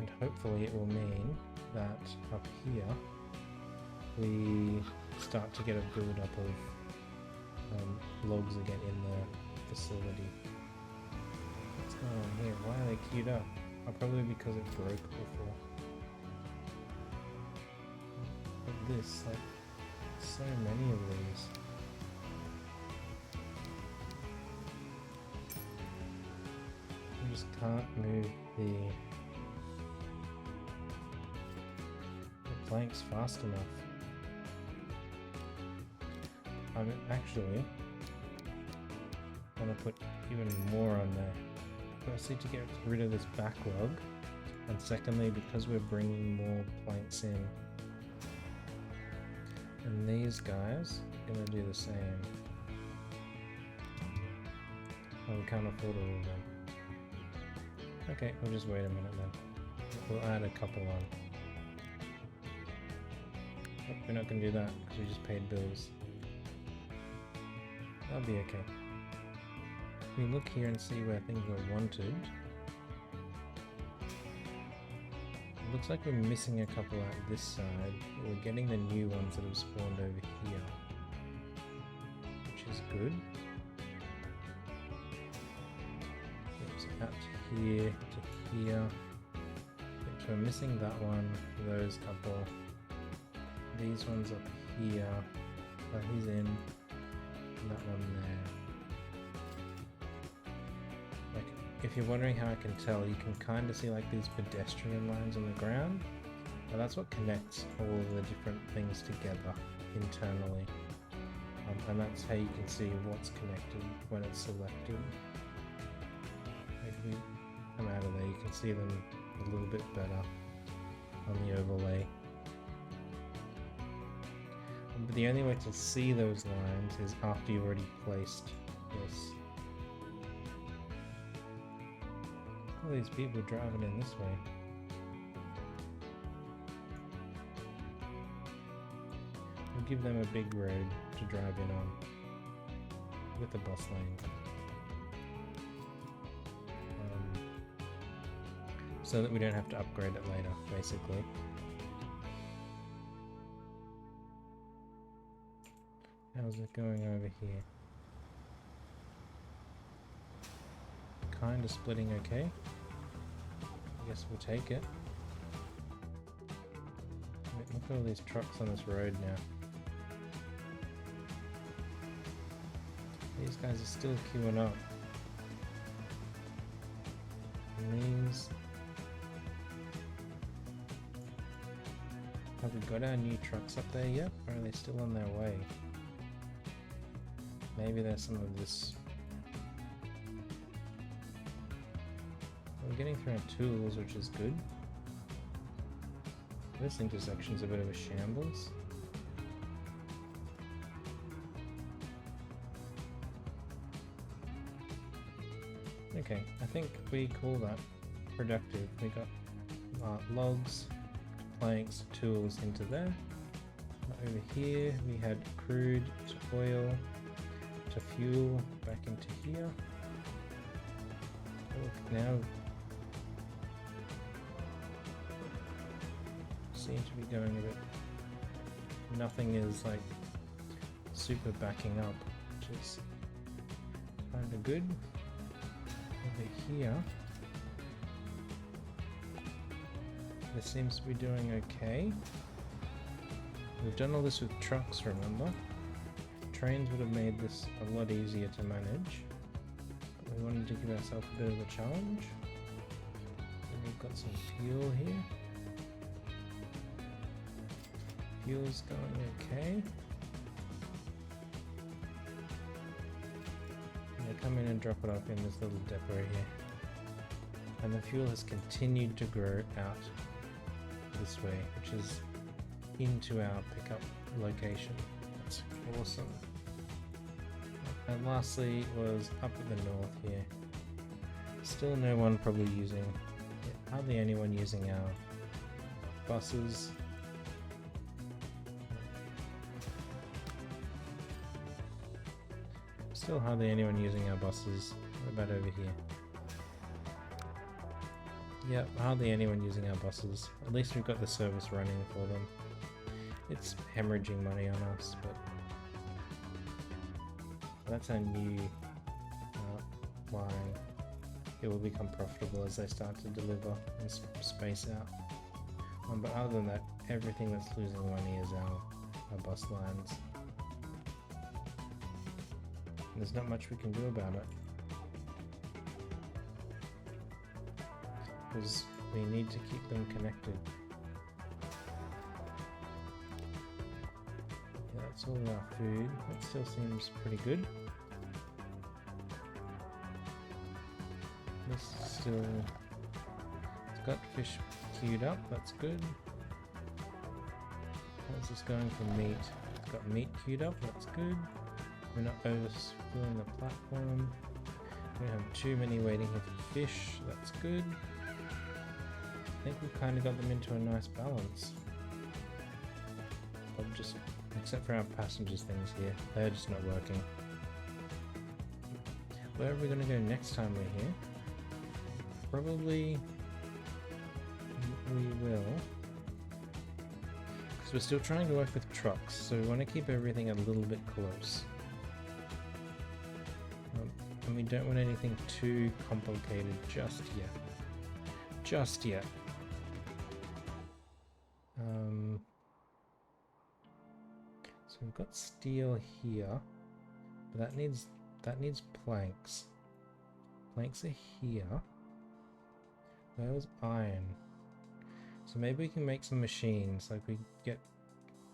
And hopefully it will mean that up here we start to get a build up of logs again in the facility. What's going on here? Why are they queued up? Oh, probably because it broke before. But this, like, so many of these. You just can't move the planks fast enough. I'm actually gonna put even more on there. Firstly, to get rid of this backlog, and secondly, because we're bringing more planks in. And these guys are gonna do the same. Oh, we can't afford all of them. Okay, we'll just wait a minute then. We'll add a couple on. Oh, we're not going to do that because we just paid bills. That'll be okay. We look here and see where things are wanted. It looks like we're missing a couple out this side, but we're getting the new ones that have spawned over here, which is good. So out to here, to here. So we're missing that one, those couple. These ones up here. Oh, he's in. And that one there. Like, if you're wondering how I can tell, you can kind of see like these pedestrian lines on the ground. And that's what connects all of the different things together internally. And that's how you can see what's connected when it's selected. If you come out of there, you can see them a little bit better on the overlay. But the only way to see those lines is after you've already placed this. All these people driving in this way. We'll give them a big road to drive in on with the bus lane. So that we don't have to upgrade it later, basically. How's it going over here? Kind of splitting okay. I guess we'll take it. Look at all these trucks on this road now. These guys are still queuing up. And these... Have we got our new trucks up there yet? Or are they still on their way? Maybe there's some of this. We're getting through our tools, which is good. This intersection's a bit of a shambles. Okay, I think we call that productive. We got logs, planks, tools into there. Over here we had crude to oil to fuel back into here. Look, now seem to be going a bit. Nothing is like super backing up, which is kind of good. Over here, this seems to be doing okay. We've done all this with trucks, remember? Trains would have made this a lot easier to manage. But we wanted to give ourselves a bit of a challenge. And we've got some fuel here. Fuel's going okay. And they come in and drop it off in this little depot here. And the fuel has continued to grow out this way, which is into our pickup location. That's awesome. And lastly was up at the north here. Still no one probably using, hardly anyone using our buses. Still hardly anyone using our buses. What about over here? Yep, hardly anyone using our buses. At least we've got the service running for them. It's hemorrhaging money on us, but that's our new line. It will become profitable as they start to deliver and space out. But other than that, everything that's losing money is our bus lines. There's not much we can do about it, because we need to keep them connected. Yeah, that's all our food. That still seems pretty good. This is still, it's got fish queued up, that's good. How's this going for meat? It's got meat queued up, that's good. We're not overfilling the platform. We don't have too many waiting here for fish, that's good. I think we've kind of got them into a nice balance. But just, except for our passengers things here, they're just not working. Where are we going to go next time we're here? Probably we will, because we're still trying to work with trucks, so we want to keep everything a little bit close. And we don't want anything too complicated just yet. Just yet. So we've got steel here, but that needs planks. Planks are here. Where was iron? So maybe we can make some machines, like we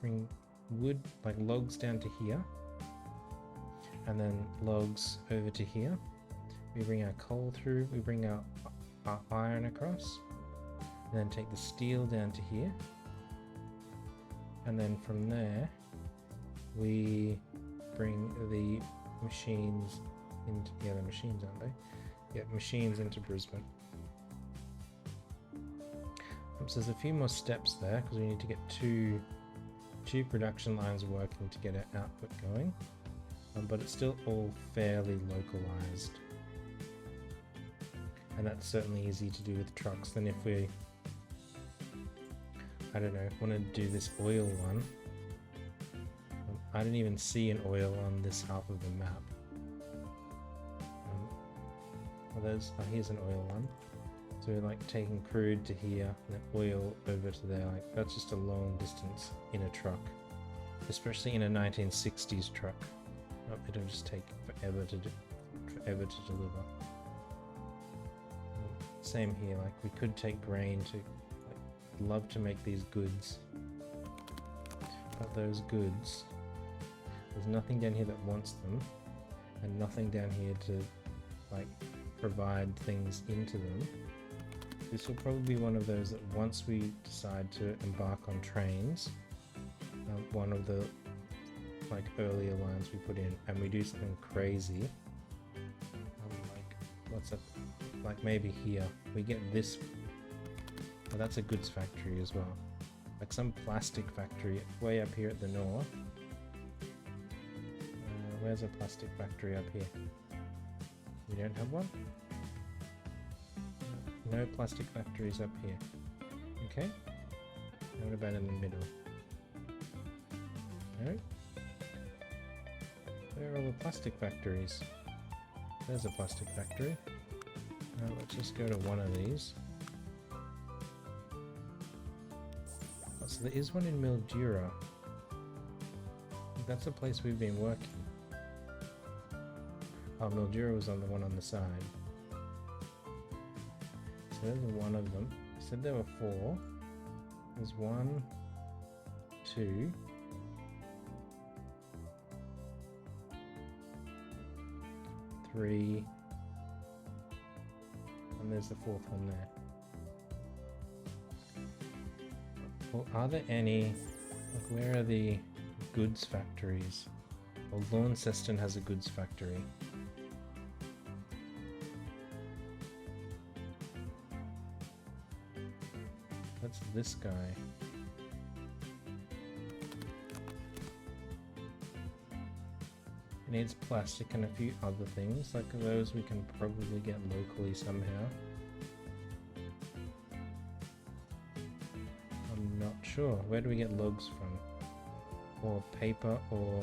bring wood, like logs down to here, and then logs over to here. We bring our coal through, we bring our iron across, and then take the steel down to here, and then from there we bring the machines into, yeah, the machines, aren't they? Yeah, machines into Brisbane. So there's a few more steps there because we need to get two production lines working to get our output going, but it's still all fairly localized, and that's certainly easy to do with trucks than if we, I don't know, want to do this oil one. I didn't even see an oil on this half of the map. Here's an oil one. So we're like taking crude to here and then oil over to there. Like that's just a long distance in a truck, especially in a 1960s truck. It'll just take forever to deliver. Same here. Like we could take grain to, like, love to make these goods, but those goods, there's nothing down here that wants them, and nothing down here to like provide things into them. This will probably be one of those that once we decide to embark on trains, one of the like earlier lines we put in, and we do something crazy, like what's up, like maybe here we get this, oh, that's a goods factory as well, like some plastic factory way up here at the north. Where's a plastic factory up here? We don't have one? No plastic factories up here. Okay. What about in the middle? No? Where are all the plastic factories? There's a plastic factory. Let's just go to one of these. Oh, so there is one in Mildura. That's a place we've been working. Oh, Mildura was on the one on the side. So there's one of them. You said there were 4. There's 1, 2, 3, and there's the 4th one there. Well, are there any, like, where are the goods factories? Well, Launceston has a goods factory. That's this guy. It needs plastic and a few other things, like those we can probably get locally somehow. I'm not sure. Where do we get logs from? Or paper or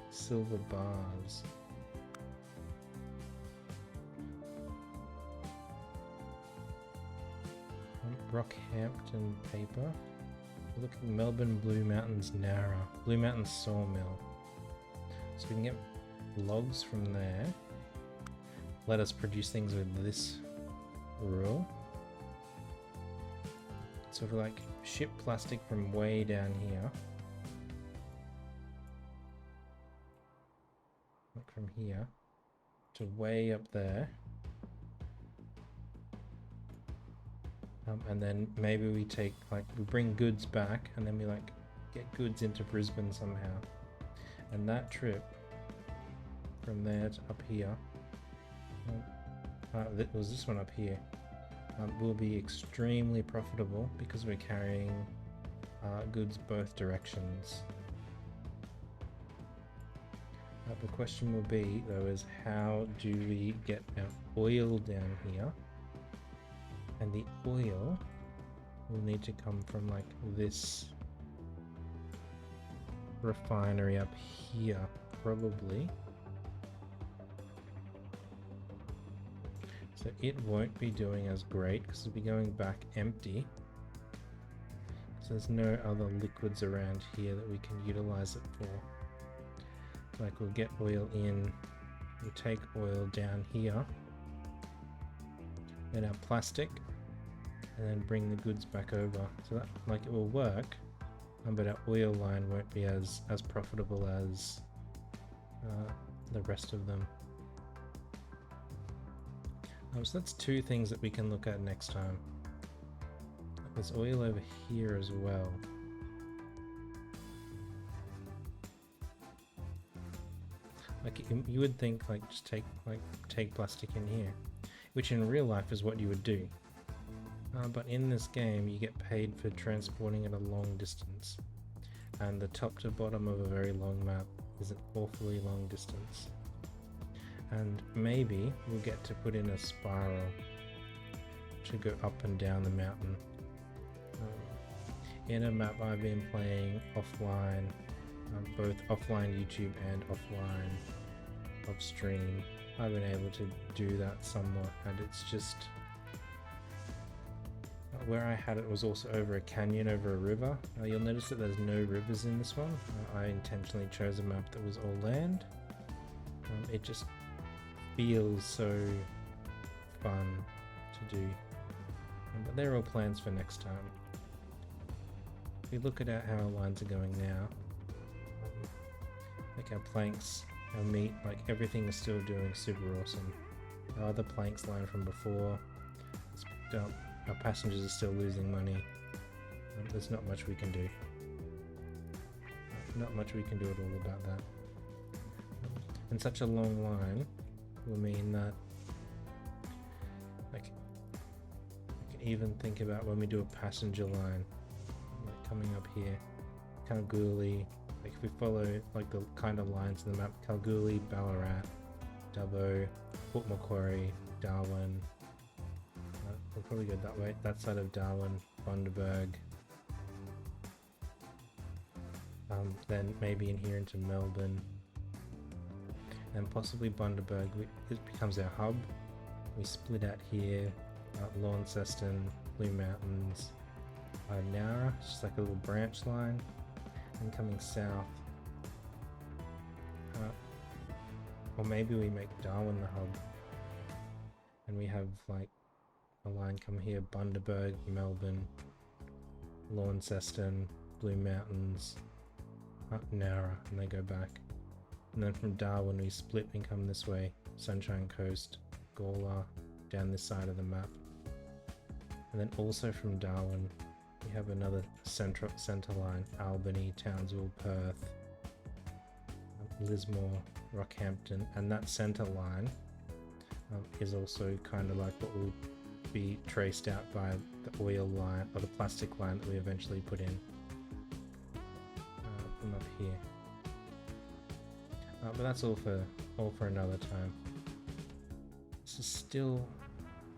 silver bars? Rockhampton paper. Look at Melbourne Blue Mountains Nara. Blue Mountains Sawmill. So we can get logs from there. Let us produce things with this rule. So if we like ship plastic from way down here, like from here to way up there, and then maybe we take, like, we bring goods back and then we like get goods into Brisbane somehow, and that trip from there to up here, was this one up here, will be extremely profitable because we're carrying goods both directions. The question will be though is how do we get our oil down here? And the oil will need to come from like this refinery up here, probably. So it won't be doing as great because it'll be going back empty. So there's no other liquids around here that we can utilize it for. Like we'll get oil in, we'll take oil down here, then our plastic, and then bring the goods back over. So that, like, it will work, but our oil line won't be as profitable as the rest of them. So that's two things that we can look at next time. There's oil over here as well. Like you would think, like, just take plastic in here, which in real life is what you would do. But in this game, you get paid for transporting it a long distance, and the top to bottom of a very long map is an awfully long distance. And maybe we'll get to put in a spiral to go up and down the mountain. In a map I've been playing offline, both offline YouTube and offline off stream, I've been able to do that somewhat, and it's just where I had it was also over a canyon, over a river. You'll notice that there's no rivers in this one. I intentionally chose a map that was all land. It just feels so fun to do, but they're all plans for next time. If we look at how our lines are going now, like our planks, our meat, like everything is still doing super awesome. Our other planks line from before, it's picked up. Our passengers are still losing money. There's not much we can do. Not much we can do at all about that. And such a long line will mean that, like, I can even think about when we do a passenger line, like coming up here, Kalgoorlie. Like if we follow like the kind of lines in the map, Kalgoorlie, Ballarat, Dubbo, Port Macquarie, Darwin. We'll probably go that way, that side of Darwin, Bundaberg. Then maybe in here into Melbourne. And possibly Bundaberg, it becomes our hub. We split out here, Launceston, Blue Mountains, Nowra, just like a little branch line, and coming south. Or maybe we make Darwin the hub, and we have like a line come here, Bundaberg, Melbourne, Launceston, Blue Mountains, Nowra, and they go back. And then from Darwin we split and come this way, Sunshine Coast, Gawler, down this side of the map. And then also from Darwin we have another centre line, Albany, Townsville, Perth, Lismore, Rockhampton, and that centre line is also kind of like what will be traced out by the oil line or the plastic line that we eventually put in from up here. But that's all for another time. This is still,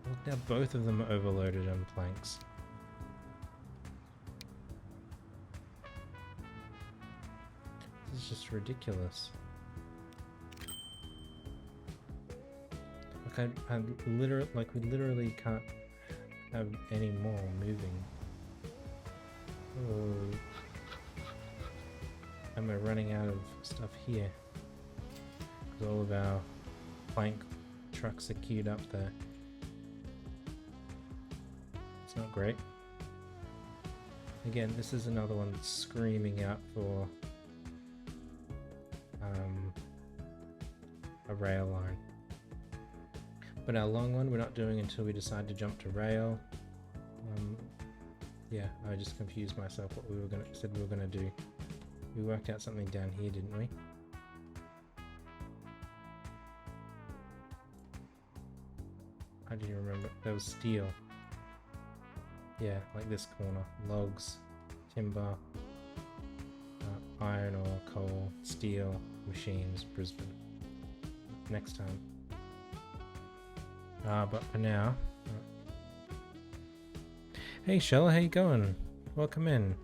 well, now both of them are overloaded on planks. This is just ridiculous. Like we literally can't have any more moving. Oh. And we're running out of stuff here. All of our plank trucks are queued up there. It's not great. Again, this is another one that's screaming out for a rail line. But our long one we're not doing until we decide to jump to rail. Yeah, I just confused myself what we were said we were gonna do. We worked out something down here, didn't we? I didn't remember. That was steel. Yeah, like this corner. Logs, timber, iron ore, coal, steel, machines, Brisbane. Next time. But for now... Hey Shella, how you going? Welcome in.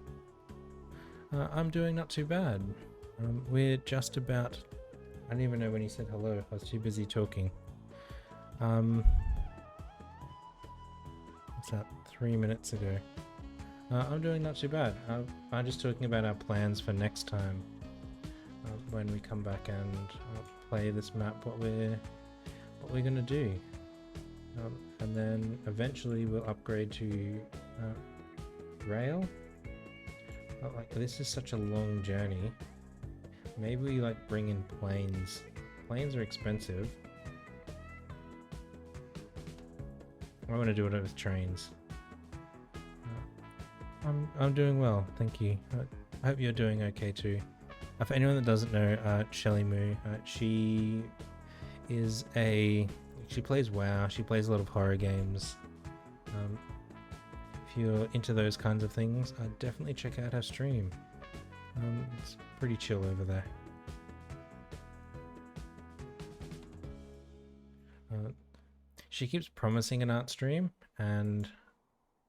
I'm doing not too bad. We're just about... I didn't even know when you said hello. I was too busy talking. What's that? 3 minutes ago. I'm doing not too bad. I'm just talking about our plans for next time. When we come back and play this map, what we're gonna do. And then eventually we'll upgrade to rail. But like, this is such a long journey. Maybe we like bring in planes. Planes are expensive. I want to do it with trains. I'm doing well, thank you. I hope you're doing okay too. For anyone that doesn't know, Shelly Moo, she plays WoW. She plays a lot of horror games. If you're into those kinds of things, definitely check out her stream. It's pretty chill over there. She keeps promising an art stream, and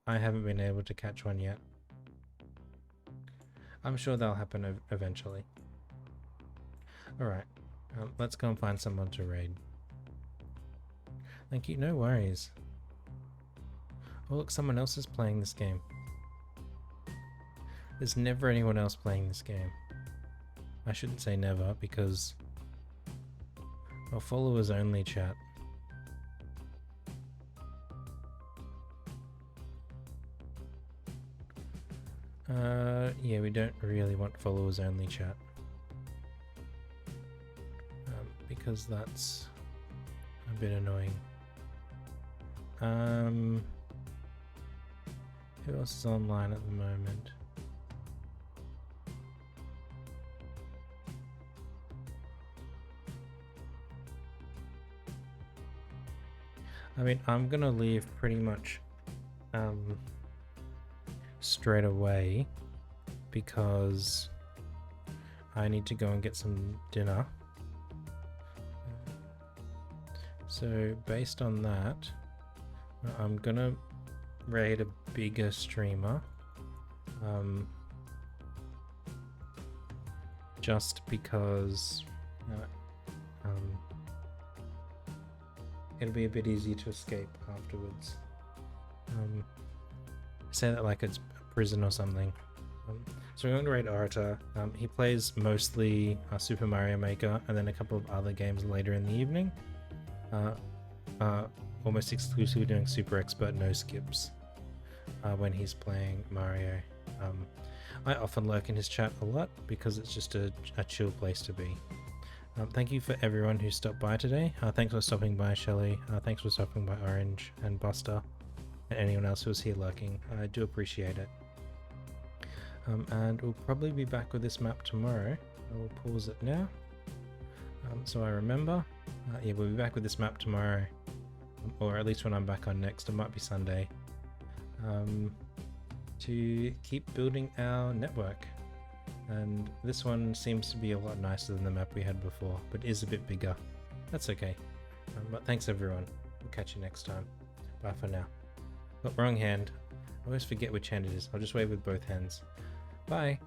I haven't been able to catch one yet. I'm sure that'll happen eventually. Alright, let's go and find someone to raid. Thank you, no worries. Oh look, someone else is playing this game. There's never anyone else playing this game. I shouldn't say never, because... well, followers only chat. Yeah, we don't really want followers only chat. Because that's a bit annoying. Who else is online at the moment? I mean, I'm gonna leave pretty much straight away because I need to go and get some dinner. So based on that, I'm gonna raid a bigger streamer, just because it'll be a bit easier to escape afterwards. Say that like it's a prison or something. So we're going to raid Orator. He plays mostly Super Mario Maker and then a couple of other games later in the evening. Almost exclusively doing Super Expert no skips when he's playing Mario. I often lurk in his chat a lot because it's just a chill place to be. Thank you for everyone who stopped by today. Thanks for stopping by, Shelly. Thanks for stopping by, Orange and Buster, and anyone else who was here lurking. I do appreciate it. And we'll probably be back with this map tomorrow. I will pause it now. So I remember. Yeah, we'll be back with this map tomorrow. Or at least when I'm back on next. It might be Sunday. To keep building our network. And this one seems to be a lot nicer than the map we had before, but is a bit bigger. That's okay. But thanks everyone. We'll catch you next time. Bye for now. Oh, wrong hand. I always forget which hand it is. I'll just wave with both hands. Bye.